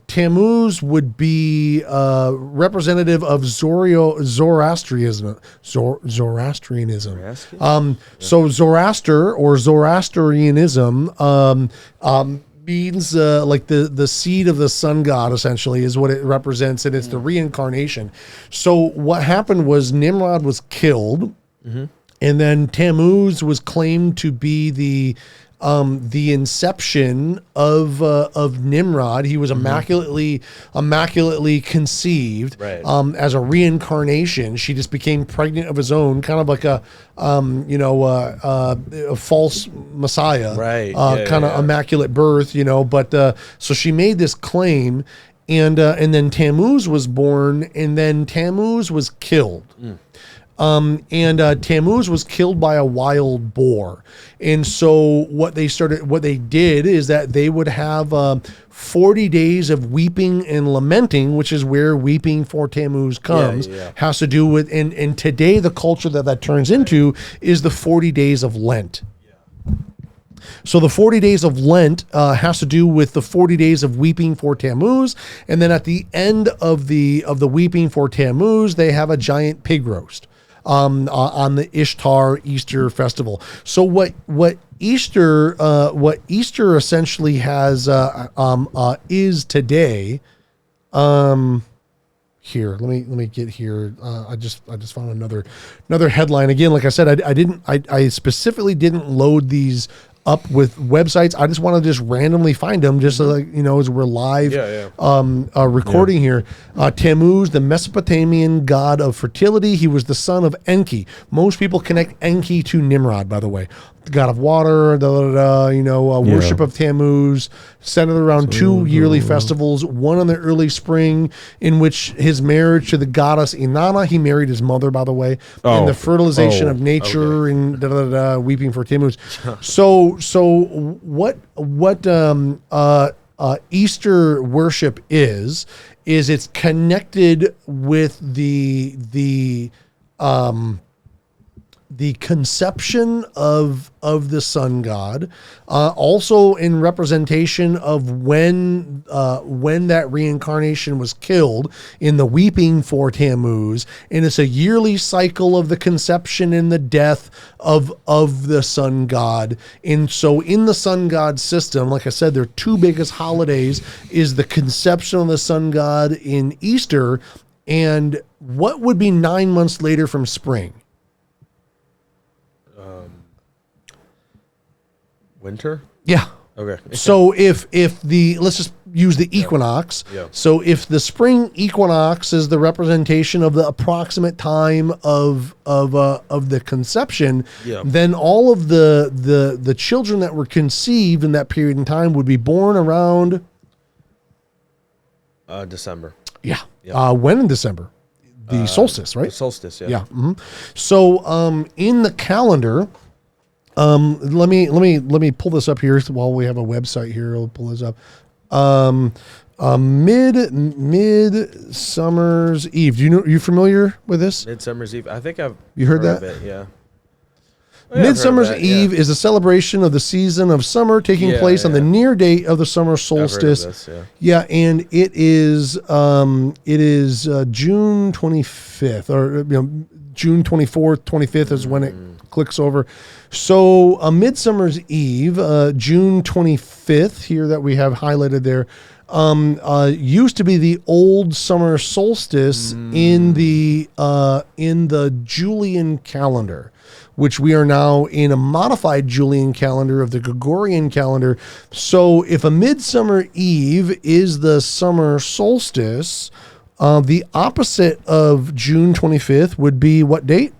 Tammuz would be representative of Zoroastrianism. So Zoroaster or Zoroastrianism means like the seed of the sun god, essentially, is what it represents, and it's the reincarnation. So what happened was Nimrod was killed, and then Tammuz was claimed to be the inception of Nimrod. He was immaculately conceived, as a reincarnation. She just became pregnant of his own, kind of like a false messiah, kind of immaculate birth, But so she made this claim, and then Tammuz was born, and then Tammuz was killed. Tammuz was killed by a wild boar. And so what they did is that they would have 40 days of weeping and lamenting, which is where weeping for Tammuz comes, has to do with, and today the culture that turns into is the 40 days of Lent. So the 40 days of Lent has to do with the 40 days of weeping for Tammuz, and then at the end of the weeping for Tammuz, they have a giant pig roast on the Ishtar Easter festival. So what Easter essentially has is today. Here, let me get here. I just found another headline. Again, like I said, I specifically didn't load these up with websites. I just want to just randomly find them, just so as we're live recording here. Tammuz, the Mesopotamian god of fertility. He was the son of Enki. Most people connect Enki to Nimrod, by the way. The god of water, worship of Tammuz, centered around two yearly festivals, one in the early spring, in which his marriage to the goddess Inanna, he married his mother, by the way, and the fertilization of nature, and weeping for Tammuz. So what Easter worship is it's connected with the conception of the sun god, also in representation of when that reincarnation was killed in the weeping for Tammuz, and it's a yearly cycle of the conception and the death of the sun god. And so in the sun god system, like I said, their two biggest holidays is the conception of the sun god in Easter, and what would be 9 months later from spring? Winter? Yeah. Okay. So if let's just use the equinox. Yeah. So if the spring equinox is the representation of the approximate time of the conception, then all of the children that were conceived in that period in time would be born around December. Yeah. When in December? The solstice, right? The solstice, yeah. Yeah. Mm-hmm. So in the calendar, let me pull this up here while we have a website here. I'll pull this up. Midsummer's Eve. You familiar with this? Midsummer's Eve. I think you heard that? Of it, yeah. Midsummer's Eve is a celebration of the season of summer taking place on the near date of the summer solstice. I've heard of this, and it is June 25th, or June 24th, 25th is when it clicks over. So Midsummer's Eve, June 25th here that we have highlighted there, used to be the old summer solstice in the Julian calendar, which we are now in a modified Julian calendar of the Gregorian calendar. So if a Midsummer Eve is the summer solstice, the opposite of June 25th would be what date?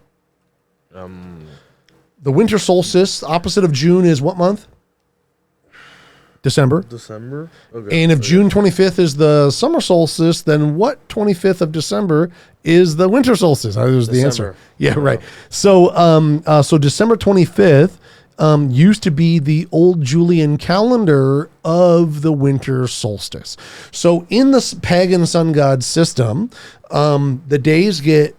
The winter solstice, opposite of June, is what month? December. Okay. And if June 25th is the summer solstice, then what 25th of December is the winter solstice? That was the answer. Yeah, right. So, so December 25th used to be the old Julian calendar of the winter solstice. So in the pagan sun god system, the days get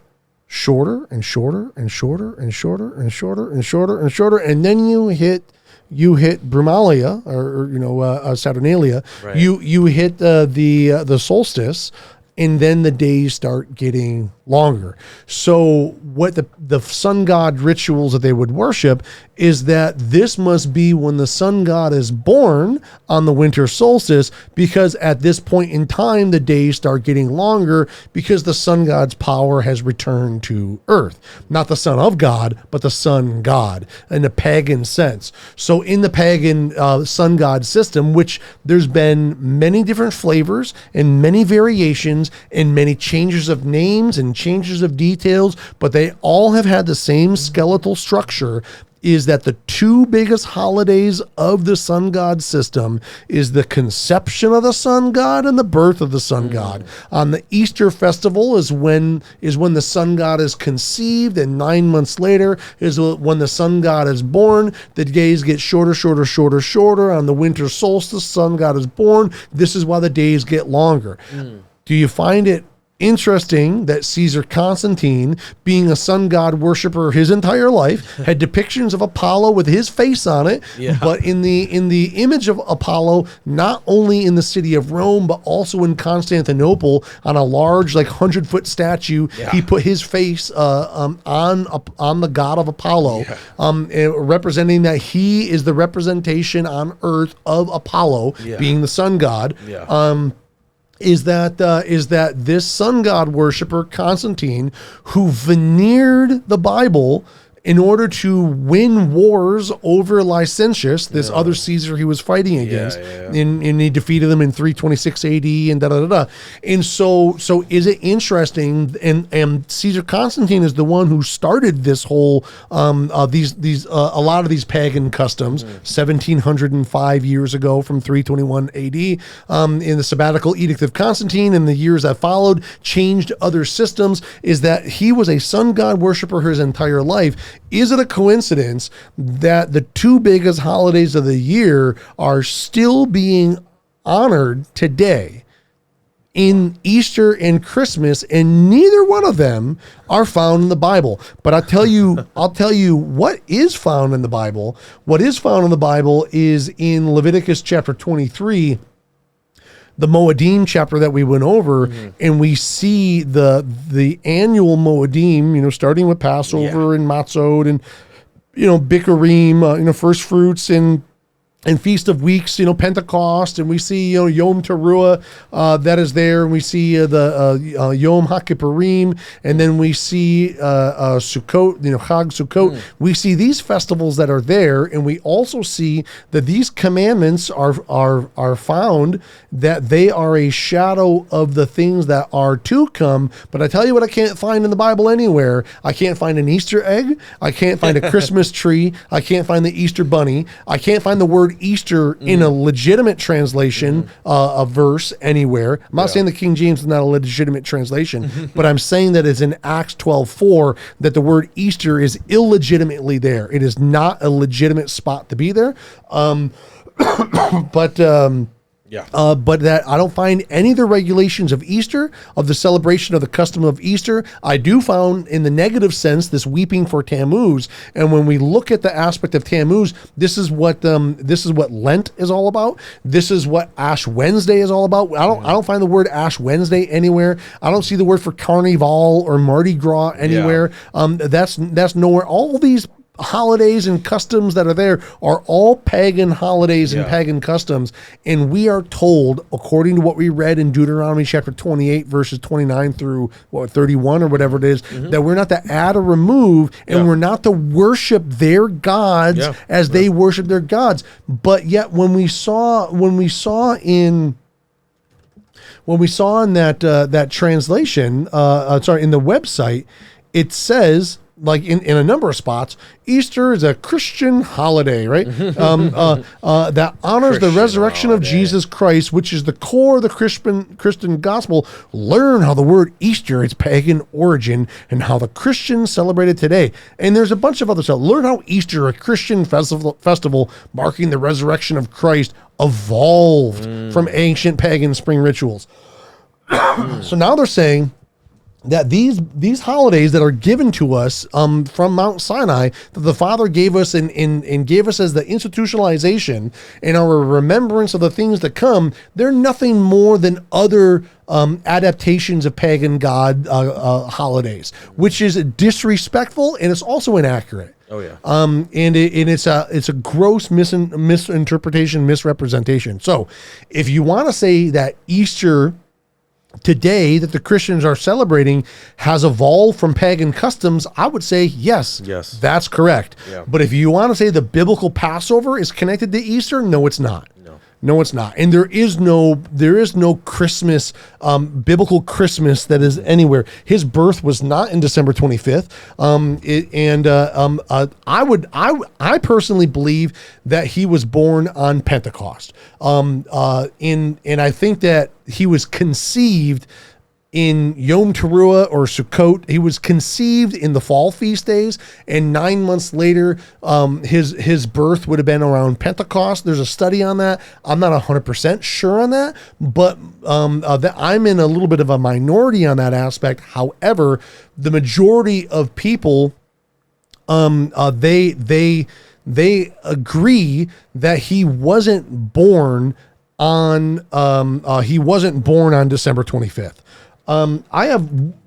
shorter and shorter and shorter and shorter and shorter and shorter and shorter, and then you hit Brumalia or Saturnalia. Right. You hit the solstice, and then the days start getting longer. So what the sun god rituals that they would worship is that this must be when the sun god is born on the winter solstice, because at this point in time, the days start getting longer because the sun god's power has returned to earth. Not the son of God, but the sun god in the pagan sense. So in the pagan sun god system, which there's been many different flavors and many variations and many changes of names and changes of details, but they all have had the same skeletal structure, is that the two biggest holidays of the sun god system is the conception of the sun god and the birth of the sun god. On the Easter festival is when the sun god is conceived, and 9 months later is when the sun god is born. The days get shorter, shorter, shorter, shorter. On the winter solstice, sun god is born. This is why the days get longer. Do you find it interesting that Caesar Constantine, being a sun god worshiper his entire life, had depictions of Apollo with his face on it, but in the image of Apollo, not only in the city of Rome, but also in Constantinople, on a large, like 100-foot statue, he put his face on the god of Apollo, representing that he is the representation on earth of Apollo, being the sun god. Is that this sun god worshiper, Constantine, who veneered the Bible in order to win wars over Licentius, this other Caesar he was fighting against, and he defeated them in 326 AD and da-da-da-da. And so is it interesting, and Caesar Constantine is the one who started this whole, a lot of these pagan customs, 1705 years ago from 321 AD, in the sabbatical edict of Constantine, and the years that followed changed other systems, is that he was a sun god worshiper his entire life. Is it a coincidence that the two biggest holidays of the year are still being honored today in Easter and Christmas, and neither one of them are found in the Bible? But I'll tell you what is found in the Bible. What is found in the Bible is in Leviticus chapter 23, the Moedim chapter that we went over, and we see the annual Moedim, starting with Passover and Matzot and, Bikurim, first fruits and Feast of Weeks, Pentecost, and we see, Yom Teruah that is there, and we see the Yom HaKippurim, and then we see Sukkot, Chag Sukkot. We see these festivals that are there, and we also see that these commandments are found, that they are a shadow of the things that are to come. But I tell you what, I can't find in the Bible anywhere. I can't find an Easter egg. I can't find a Christmas tree. I can't find the Easter bunny. I can't find the word Easter in a legitimate translation, a verse anywhere. I'm not saying the King James is not a legitimate translation, but I'm saying that it's in Acts 12:4 that the word Easter is illegitimately there. It is not a legitimate spot to be there. But that I don't find any of the regulations of Easter, of the celebration of the custom of Easter. I do found, in the negative sense, this weeping for Tammuz. And when we look at the aspect of Tammuz, this is what Lent is all about. This is what Ash Wednesday is all about. I don't find the word Ash Wednesday anywhere. I don't see the word for Carnival or Mardi Gras anywhere. That's nowhere. All these holidays and customs that are there are all pagan holidays and pagan customs, and we are told, according to what we read in Deuteronomy chapter 28 verses 29 through 31 or whatever it is, that we're not to add or remove, and we're not to worship their gods as they worship their gods. But yet when we saw in that translation, in the website, it says like in a number of spots, Easter is a Christian holiday, right? That honors the resurrection of Jesus Christ, which is the core of the Christian gospel. Learn how the word Easter, its pagan origin, and how the Christians celebrate it today. And there's a bunch of other stuff. Learn how Easter, a Christian festival marking the resurrection of Christ, evolved from ancient pagan spring rituals. So now they're saying that these holidays that are given to us from Mount Sinai, that the Father gave us and gave us as the institutionalization and our remembrance of the things to come, they're nothing more than other adaptations of pagan god holidays, which is disrespectful, and it's also inaccurate. Oh yeah. And it's a gross misinterpretation, misrepresentation. So if you want to say that Easter today that the Christians are celebrating has evolved from pagan customs, I would say yes, that's correct. Yeah. But if you want to say the biblical Passover is connected to Easter, no, it's not. No, it's not. And there is no Christmas, biblical Christmas that is anywhere. His birth was not in December 25th. I personally believe that he was born on Pentecost. And I think that he was conceived in Yom Teruah or Sukkot. He was conceived in the fall feast days, and 9 months later, his birth would have been around Pentecost. There's a study on that. I'm not 100% sure on that, but that I'm in a little bit of a minority on that aspect. However, the majority of people, they agree that he wasn't born on December 25th.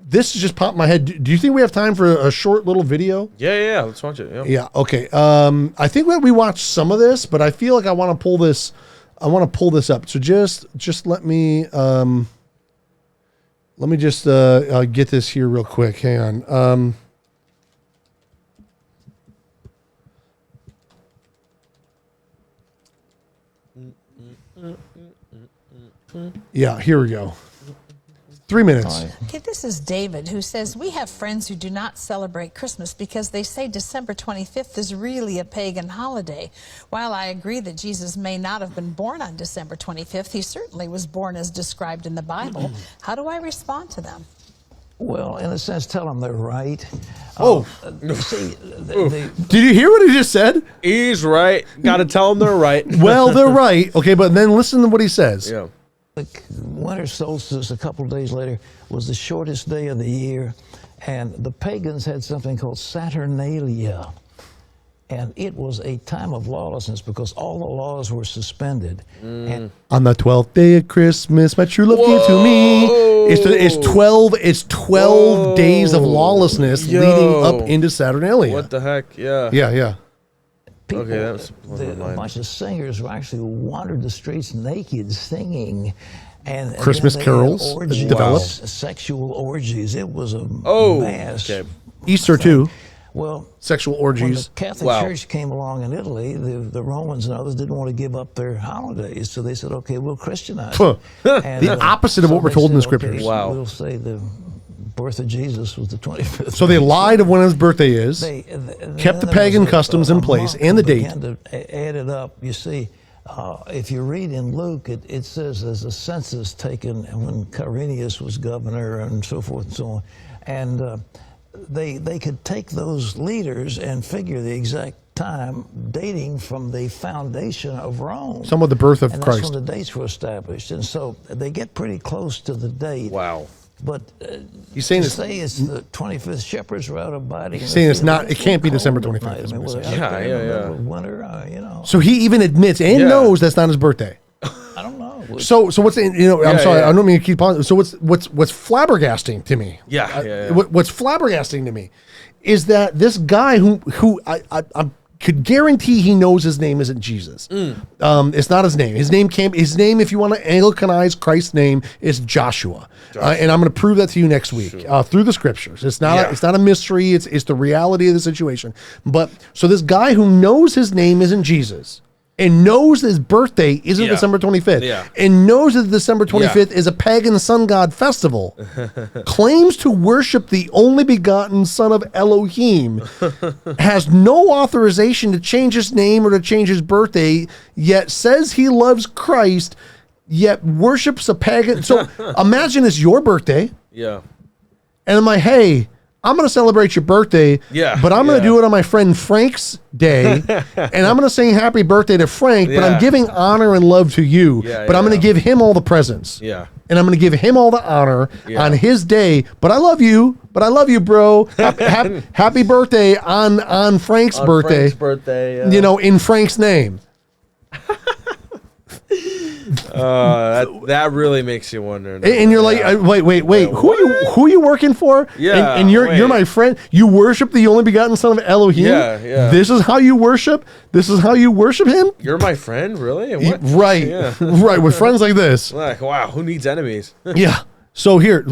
This just popped in my head. Do you think we have time for a short little video? Yeah. Let's watch it. Yeah. Okay. I think that we watched some of this, but I feel like I want to pull this up. So just let me just get this here real quick. Hang on. Yeah, here we go. 3 minutes. Okay, this is David, who says, we have friends who do not celebrate Christmas because they say December 25th is really a pagan holiday. While I agree that Jesus may not have been born on December 25th, he certainly was born as described in the Bible. How do I respond to them? Well, in a sense, tell them they're right. See, did you hear what he just said? He's right. Got to tell them they're right. Well, they're right. Okay, but then listen to what he says. Yeah. The winter solstice, a couple of days later, was the shortest day of the year, and the pagans had something called Saturnalia, and it was a time of lawlessness because all the laws were suspended. And on the 12th day of Christmas, my true love gave to me. It's 12 days of lawlessness leading up into Saturnalia. What the heck? Yeah. Yeah. People, a bunch of singers actually wandered the streets naked, singing, and Christmas carols developed. Sexual orgies. It was a mass. Okay. Easter too. Well, sexual orgies. When the Catholic Church came along in Italy, the Romans and others didn't want to give up their holidays, so they said, "Okay, we'll Christianize." And, the opposite of what we're told in the scriptures. Okay, we'll say the birth of Jesus was the 25th. So they lied of when his birthday is, kept the pagan customs in place and the date. To add it up, you see, if you read in Luke, it says there's a census taken when Quirinius was governor and so forth and so on. And they could take those leaders and figure the exact time dating from the foundation of Rome. Some of the birth of and Christ. That's when the dates were established. And so they get pretty close to the date. Wow. But he's saying it's the 25th. Shepherds were out abiding. He's saying it's not. It can't be December 25th. Yeah. So he even admits and knows that's not his birthday. I don't know. So what's I'm sorry. I don't mean to keep on. So what's flabbergasting to me? What's flabbergasting to me is that this guy who I could guarantee he knows his name isn't Jesus. It's not his name. His name, if you want to Anglicanize Christ's name, is Joshua. And I'm going to prove that to you next week through the scriptures. It's not a mystery. It's the reality of the situation. But so this guy who knows his name isn't Jesus and knows his birthday isn't December 25th, and knows that December 25th is a pagan sun god festival, claims to worship the only begotten son of Elohim, has no authorization to change his name or to change his birthday, yet says he loves Christ, yet worships a pagan. So imagine it's your birthday. Yeah. And I'm like, hey, I'm going to celebrate your birthday, but I'm going to do it on my friend Frank's day, and I'm going to sing happy birthday to Frank, but I'm giving honor and love to you, but I'm going to give him all the presents. Yeah. And I'm going to give him all the honor on his day, but I love you, bro. Happy birthday on Frank's birthday. Frank's birthday, you know, in Frank's name. That really makes you wonder. And you're like, wait, who are you working for? Yeah, and you're my friend. You worship the only begotten son of Elohim. Yeah. This is how you worship. This is how you worship him. You're my friend, really? What? Right, right. With friends like this, like, wow, who needs enemies? Yeah. So here,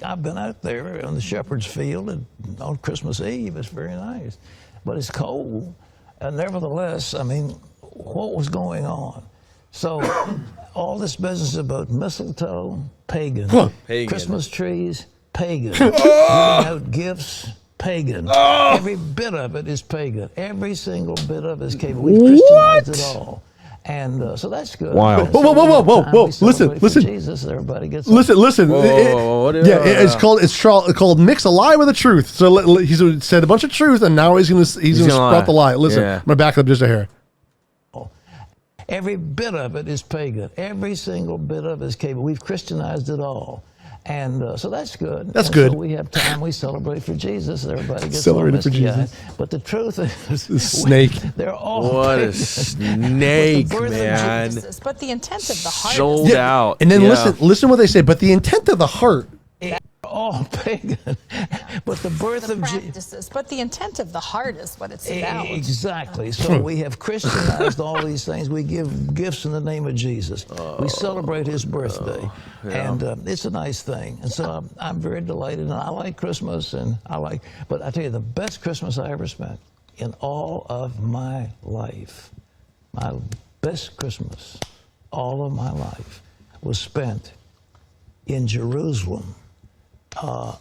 I've been out there on the shepherd's field and on Christmas Eve. It's very nice, but it's cold. And nevertheless, I mean, what was going on? So all this business about mistletoe, pagan. Christmas trees, pagan. Giving out gifts, pagan. Every bit of it is pagan. Every single bit of it is pagan. We've Christianized it all. And so that's good. Wow. Whoa. Listen. Jesus, everybody gets Listen. It's called mix a lie with a truth. So he said a bunch of truth, and now he's gonna sprout the lie. Listen, I'm gonna back up just a hair. Every bit of it is pagan. Every single bit of it is pagan. We've Christianized it all. And so that's good. That's good. So we have time. We celebrate for Jesus. Everybody gets celebrated for Jesus. But the truth is, the snake. They're all what pagan. a snake, man! But the intent of the heart sold out. And then listen what they say. But the intent of the heart. All pagan, but the birth of Jesus. But the intent of the heart is what it's about. Exactly. So we have Christianized all these things. We give gifts in the name of Jesus. We celebrate his birthday, and it's a nice thing. And so I'm very delighted, and I like Christmas, but I tell you, the best Christmas I ever spent in all of my life, my best Christmas, all of my life, was spent in Jerusalem.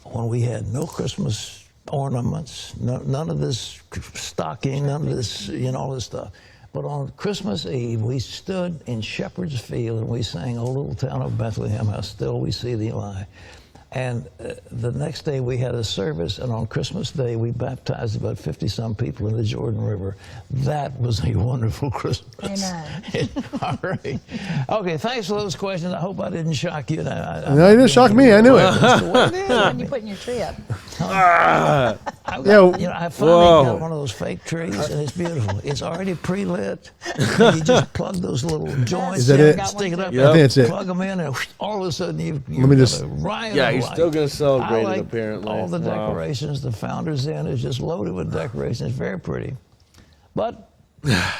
When we had no Christmas ornaments, none of this stocking, none of this, all this stuff. But on Christmas Eve, we stood in Shepherd's Field and we sang, "O Little Town of Bethlehem, how still we see thee lie." And the next day we had a service, and on Christmas Day we baptized about 50-some people in the Jordan River. That was a wonderful Christmas. Amen. All right. Okay, thanks for those questions. I hope I didn't shock you. No, you didn't shock me. I knew it. That's the way it is when you're putting your tree up. I finally got one of those fake trees, and it's beautiful. It's already pre-lit. You just plug those little joints. Is that it? Stick it up. I think it's it. Plug them in, and all of a sudden you've just. got a riot. Yeah, you're still going to celebrate it, apparently. All the decorations, the Founder's Inn is just loaded with decorations. Very pretty. But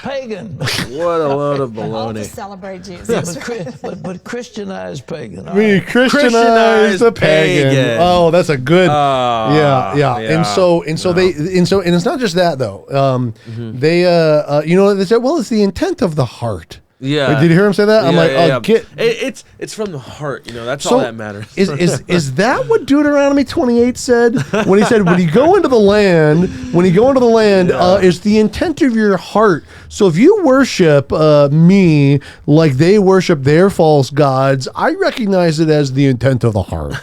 pagan. What a load of baloney. All to celebrate Jesus. but Christianized pagan. We Christianized the pagan. Oh, that's a good. Yeah. And it's not just that though. They they said, well, it's the intent of the heart. Yeah. Wait, did you hear him say that? I'm like, it's from the heart. That's all that matters. Is that what Deuteronomy 28 said when he said, when you go into the land, it's the intent of your heart. So if you worship me like they worship their false gods, I recognize it as the intent of the heart.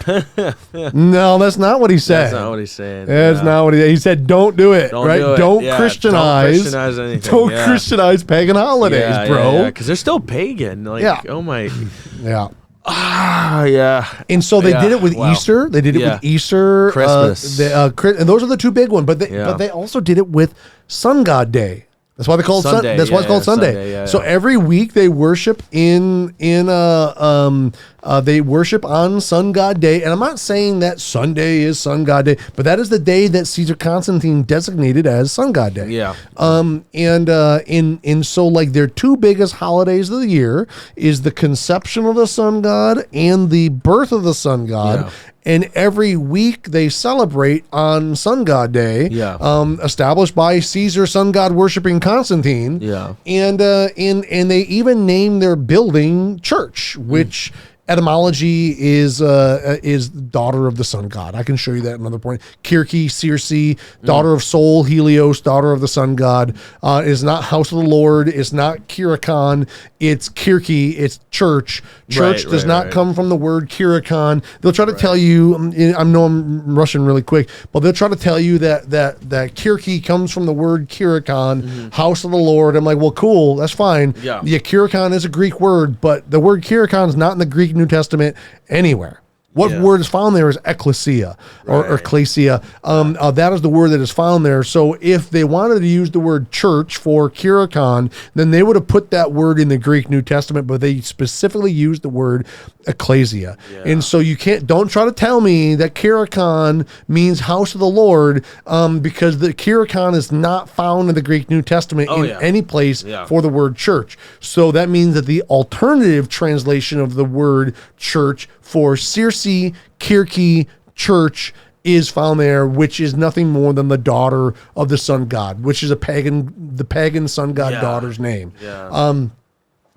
No, that's not what he said. That's not what he's saying. That's not what he said. Don't do it. Don't Christianize. Don't Christianize anything. Don't Christianize pagan holidays, bro. Because they're still pagan. Oh my. Yeah. Yeah. And so they did it with Easter. They did it with Easter, Christmas, and those are the two big ones. But they also did it with Sun God Day. That's why they call it Sunday. That's why it's called Sunday. So every week they worship they worship on Sun God Day, and I'm not saying that Sunday is Sun God Day, but that is the day that Caesar Constantine designated as Sun God Day. Yeah. And so like their two biggest holidays of the year is the conception of the sun god and the birth of the sun god. and every week they celebrate on Sun God Day, established by Caesar sun god worshiping Constantine. And they even name their building church, which etymology is daughter of the sun god. I can show you that another point. 𝐤𝐄𝐅, Circe, daughter of Sol, Helios, daughter of the sun god. Is not house of the Lord. It's not Kirikon. It's 𝐤𝐄𝐅. It's church. Church does not come from the word Kirikon. They'll try to tell you. I know I'm rushing really quick, but they'll try to tell you that 𝐤𝐄𝐅 comes from the word Kirikon, house of the Lord. I'm like, well, cool, that's fine. Yeah, Kirikon is a Greek word, but the word Kirikon is not in the Greek New Testament anywhere. What word is found there is ecclesia or ecclesia. That is the word that is found there. So if they wanted to use the word church for Kirikon, then they would have put that word in the Greek New Testament, but they specifically used the word ecclesia. And so don't try to tell me that Kirikon means house of the Lord, because the Kirikon is not found in the Greek New Testament any place for the word church. So that means that the alternative translation of the word church for Circe, 𝐤𝐄𝐅, church is found there, which is nothing more than the daughter of the sun god, which is the pagan sun god daughter's name. I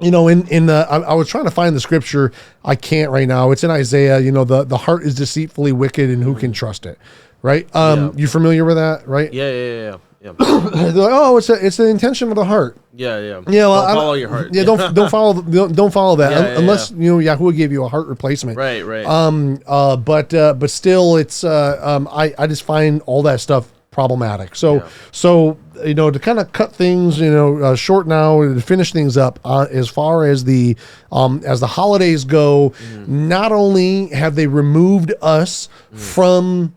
was trying to find the scripture. I can't right now. It's in Isaiah. The heart is deceitfully wicked, and who can trust it? Right? You familiar with that? Right? Yeah. They're like, oh, it's the intention of the heart. Yeah. Well, don't follow your heart. Yeah, don't follow that unless Yahuwah gave you a heart replacement. Right. But still, it's I just find all that stuff problematic. So to kind of cut things short now, to finish things up, as far as the holidays go, not only have they removed us from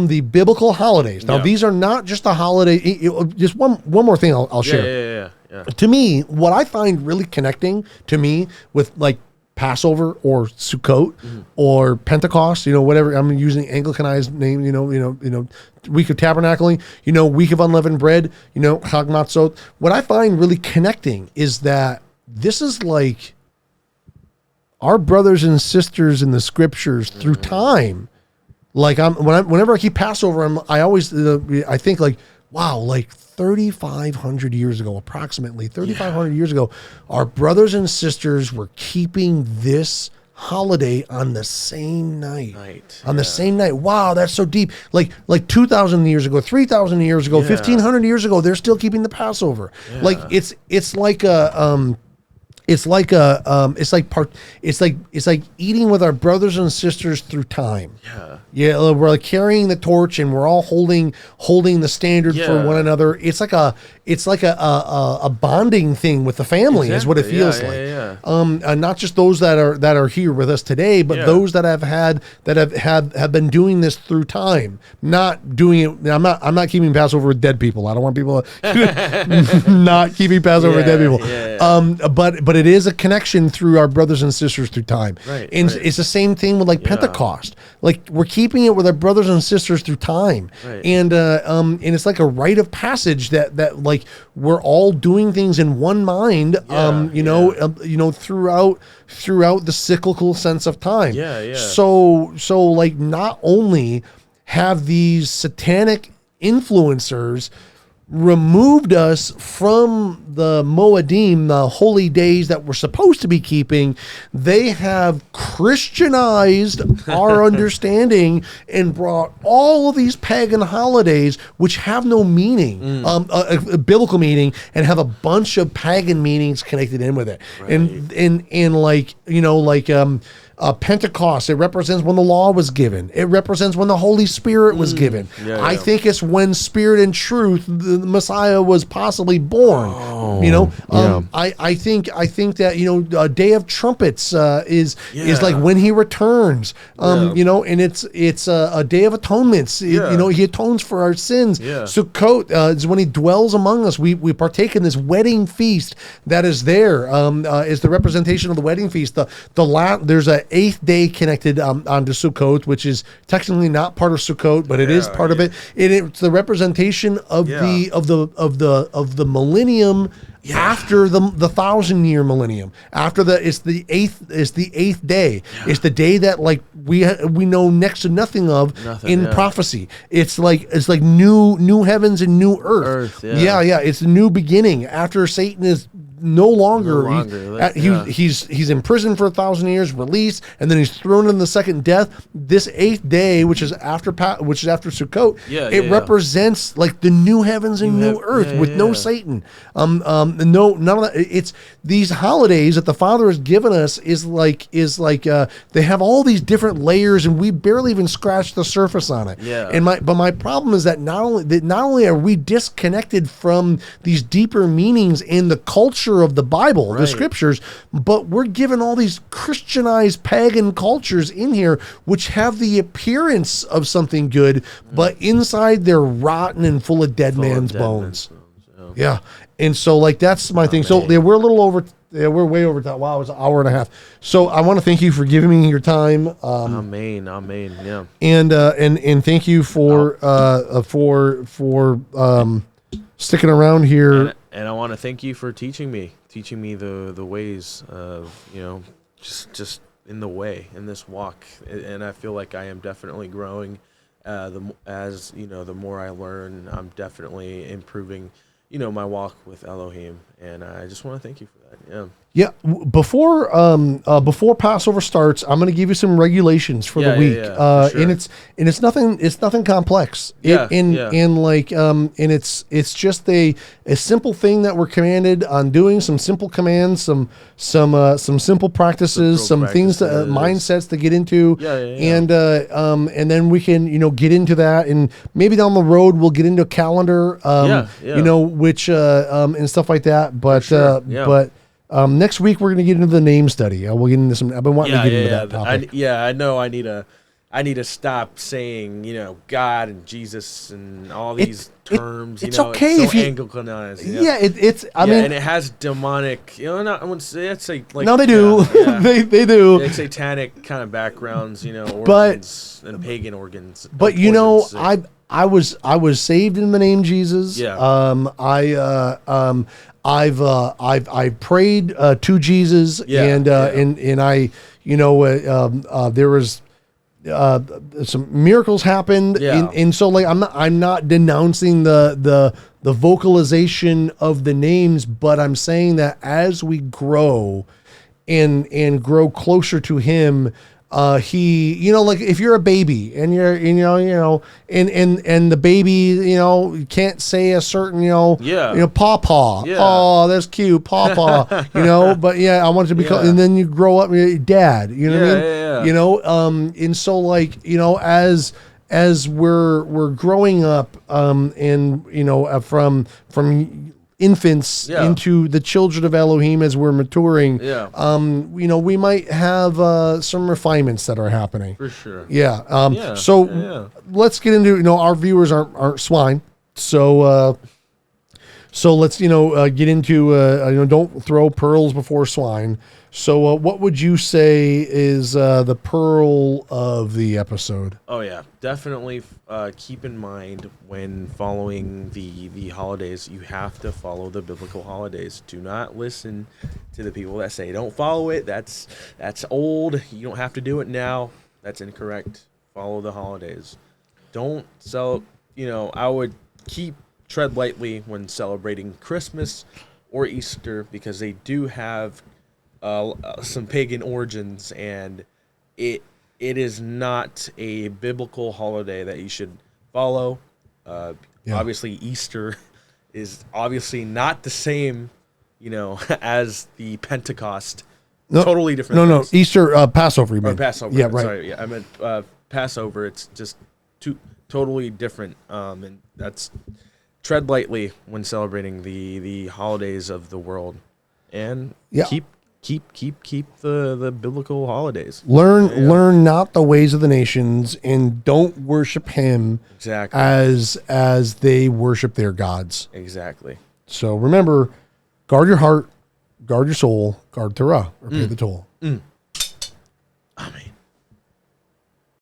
the biblical holidays. Now, these are not just a holiday. Just one more thing I'll share. Yeah. To me, what I find really connecting to me with like Passover or Sukkot or Pentecost, whatever, I'm using Anglicanized name, week of tabernacling, week of unleavened bread, 𝐉𝐄𝐄𝐅. What I find really connecting is that this is like our brothers and sisters in the scriptures through time. Like whenever I keep Passover, I think like, wow, like 3,500 years ago, approximately 3,500 years ago, our brothers and sisters were keeping this holiday on the same night. The same night. Wow, that's so deep. Like 2,000 years ago, 3,000 years ago, 1,500 years ago, they're still keeping the Passover. Yeah. Like it's like eating with our brothers and sisters through time. Yeah, we're like carrying the torch, and we're all holding the standard for one another. It's like a bonding thing with the family, is what it feels like. Not just those that are here with us today, but those that have been doing this through time. Not doing it. I'm not keeping Passover with dead people. I don't want people not keeping Passover with dead people. But it is a connection through our brothers and sisters through time. And it's the same thing with like Pentecost. Like we're keeping it with our brothers and sisters through time. And it's like a rite of passage that like we're all doing things in one mind, throughout the cyclical sense of time. So like not only have these satanic influencers removed us from the Moedim, the holy days that we're supposed to be keeping, they have Christianized our understanding and brought all of these pagan holidays, which have no meaning, a biblical meaning, and have a bunch of pagan meanings connected in with it. And Pentecost, it represents when the law was given. It represents when the Holy Spirit was given. I think it's when Spirit and Truth, the Messiah, was possibly born. I think that a Day of Trumpets is like when He returns. And it's a Day of Atonements. He atones for our sins. Sukkot is when He dwells among us. We partake in this wedding feast that is there. Is the representation of the wedding feast. There's a 8th day connected onto Sukkot, which is technically not part of Sukkot, but it is part of it. It's the representation of the millennium come after the 1,000-year millennium. After it's the eighth day. It's the day that like we know next to nothing of in prophecy. It's like new heavens and new earth. Yeah. It's a new beginning after Satan is no longer he's imprisoned for 1,000 years, released, and then he's thrown in the second death. This 8th day, which is after Sukkot, it represents like the new heavens and new earth with no Satan. None of that. It's these holidays that the Father has given us is like they have all these different layers, and we barely even scratched the surface on it. And my problem is that not only are we disconnected from these deeper meanings in the culture of the Bible, the scriptures, but we're given all these Christianized pagan cultures in here, which have the appearance of something good, but inside they're rotten and full of dead man's bones. Yeah. And so like, that's my thing. So we're a little over, we're way over time. Wow, it was an hour and a half. So I want to thank you for giving me your time. Amen. Yeah. And thank you for sticking around here. And I want to thank you for teaching me the ways of, just in the way, in this walk. And I feel like I am definitely growing. The more I learn, I'm definitely improving, my walk with Elohim. And I just want to thank you for that. Yeah. Yeah. Before Passover starts, I'm going to give you some regulations for the week. Sure. And it's nothing complex. It's just a simple thing that we're commanded on doing, some simple commands, some simple practices, some things mindsets to get into. And then we can, get into that, and maybe down the road we'll get into a calendar, which and stuff like that. But next week we're going to get into the name study. We'll get into some. I've been wanting to get into that topic. I know. I need to stop saying God and Jesus and all these terms. It's okay if you Anglicanized. I mean, and it has demonic. I wouldn't say it's like. No, they do. they do. Like satanic kind of backgrounds, organs and pagan organs. But I was saved in the name Jesus. Yeah. I've prayed to Jesus, and I, there was some miracles happened, and so like I'm not denouncing the vocalization of the names, but I'm saying that as we grow and grow closer to Him. He, like if you're a baby and you're, and the baby, can't say a certain, pawpaw. Yeah. Oh, that's cute, pawpaw. But I want it to be called, and then you grow up, dad. You know what I mean? And so like, as we're growing up, and from infants into the children of Elohim as we're maturing, we might have some refinements that are happening. For sure. Let's get into, our viewers aren't swine. So let's, get into, don't throw pearls before swine. So what would you say is the pearl of the episode? Oh, yeah. Definitely keep in mind when following the holidays, you have to follow the biblical holidays. Do not listen to the people that say don't follow it. That's old. You don't have to do it now. That's incorrect. Follow the holidays. Don't I would tread lightly when celebrating Christmas or Easter, because they do have some pagan origins, and it is not a biblical holiday that you should follow. Obviously, Easter is obviously not the same, as the Pentecost. No, totally different. No, Easter, Passover. You mean? Passover. Yeah, right. Sorry, I meant Passover. It's just totally different, and that's tread lightly when celebrating the holidays of the world, and keep the biblical holidays. Learn not the ways of the nations, and don't worship Him as they worship their gods. Exactly. So remember, guard your heart, guard your soul, guard Torah, or pay the toll.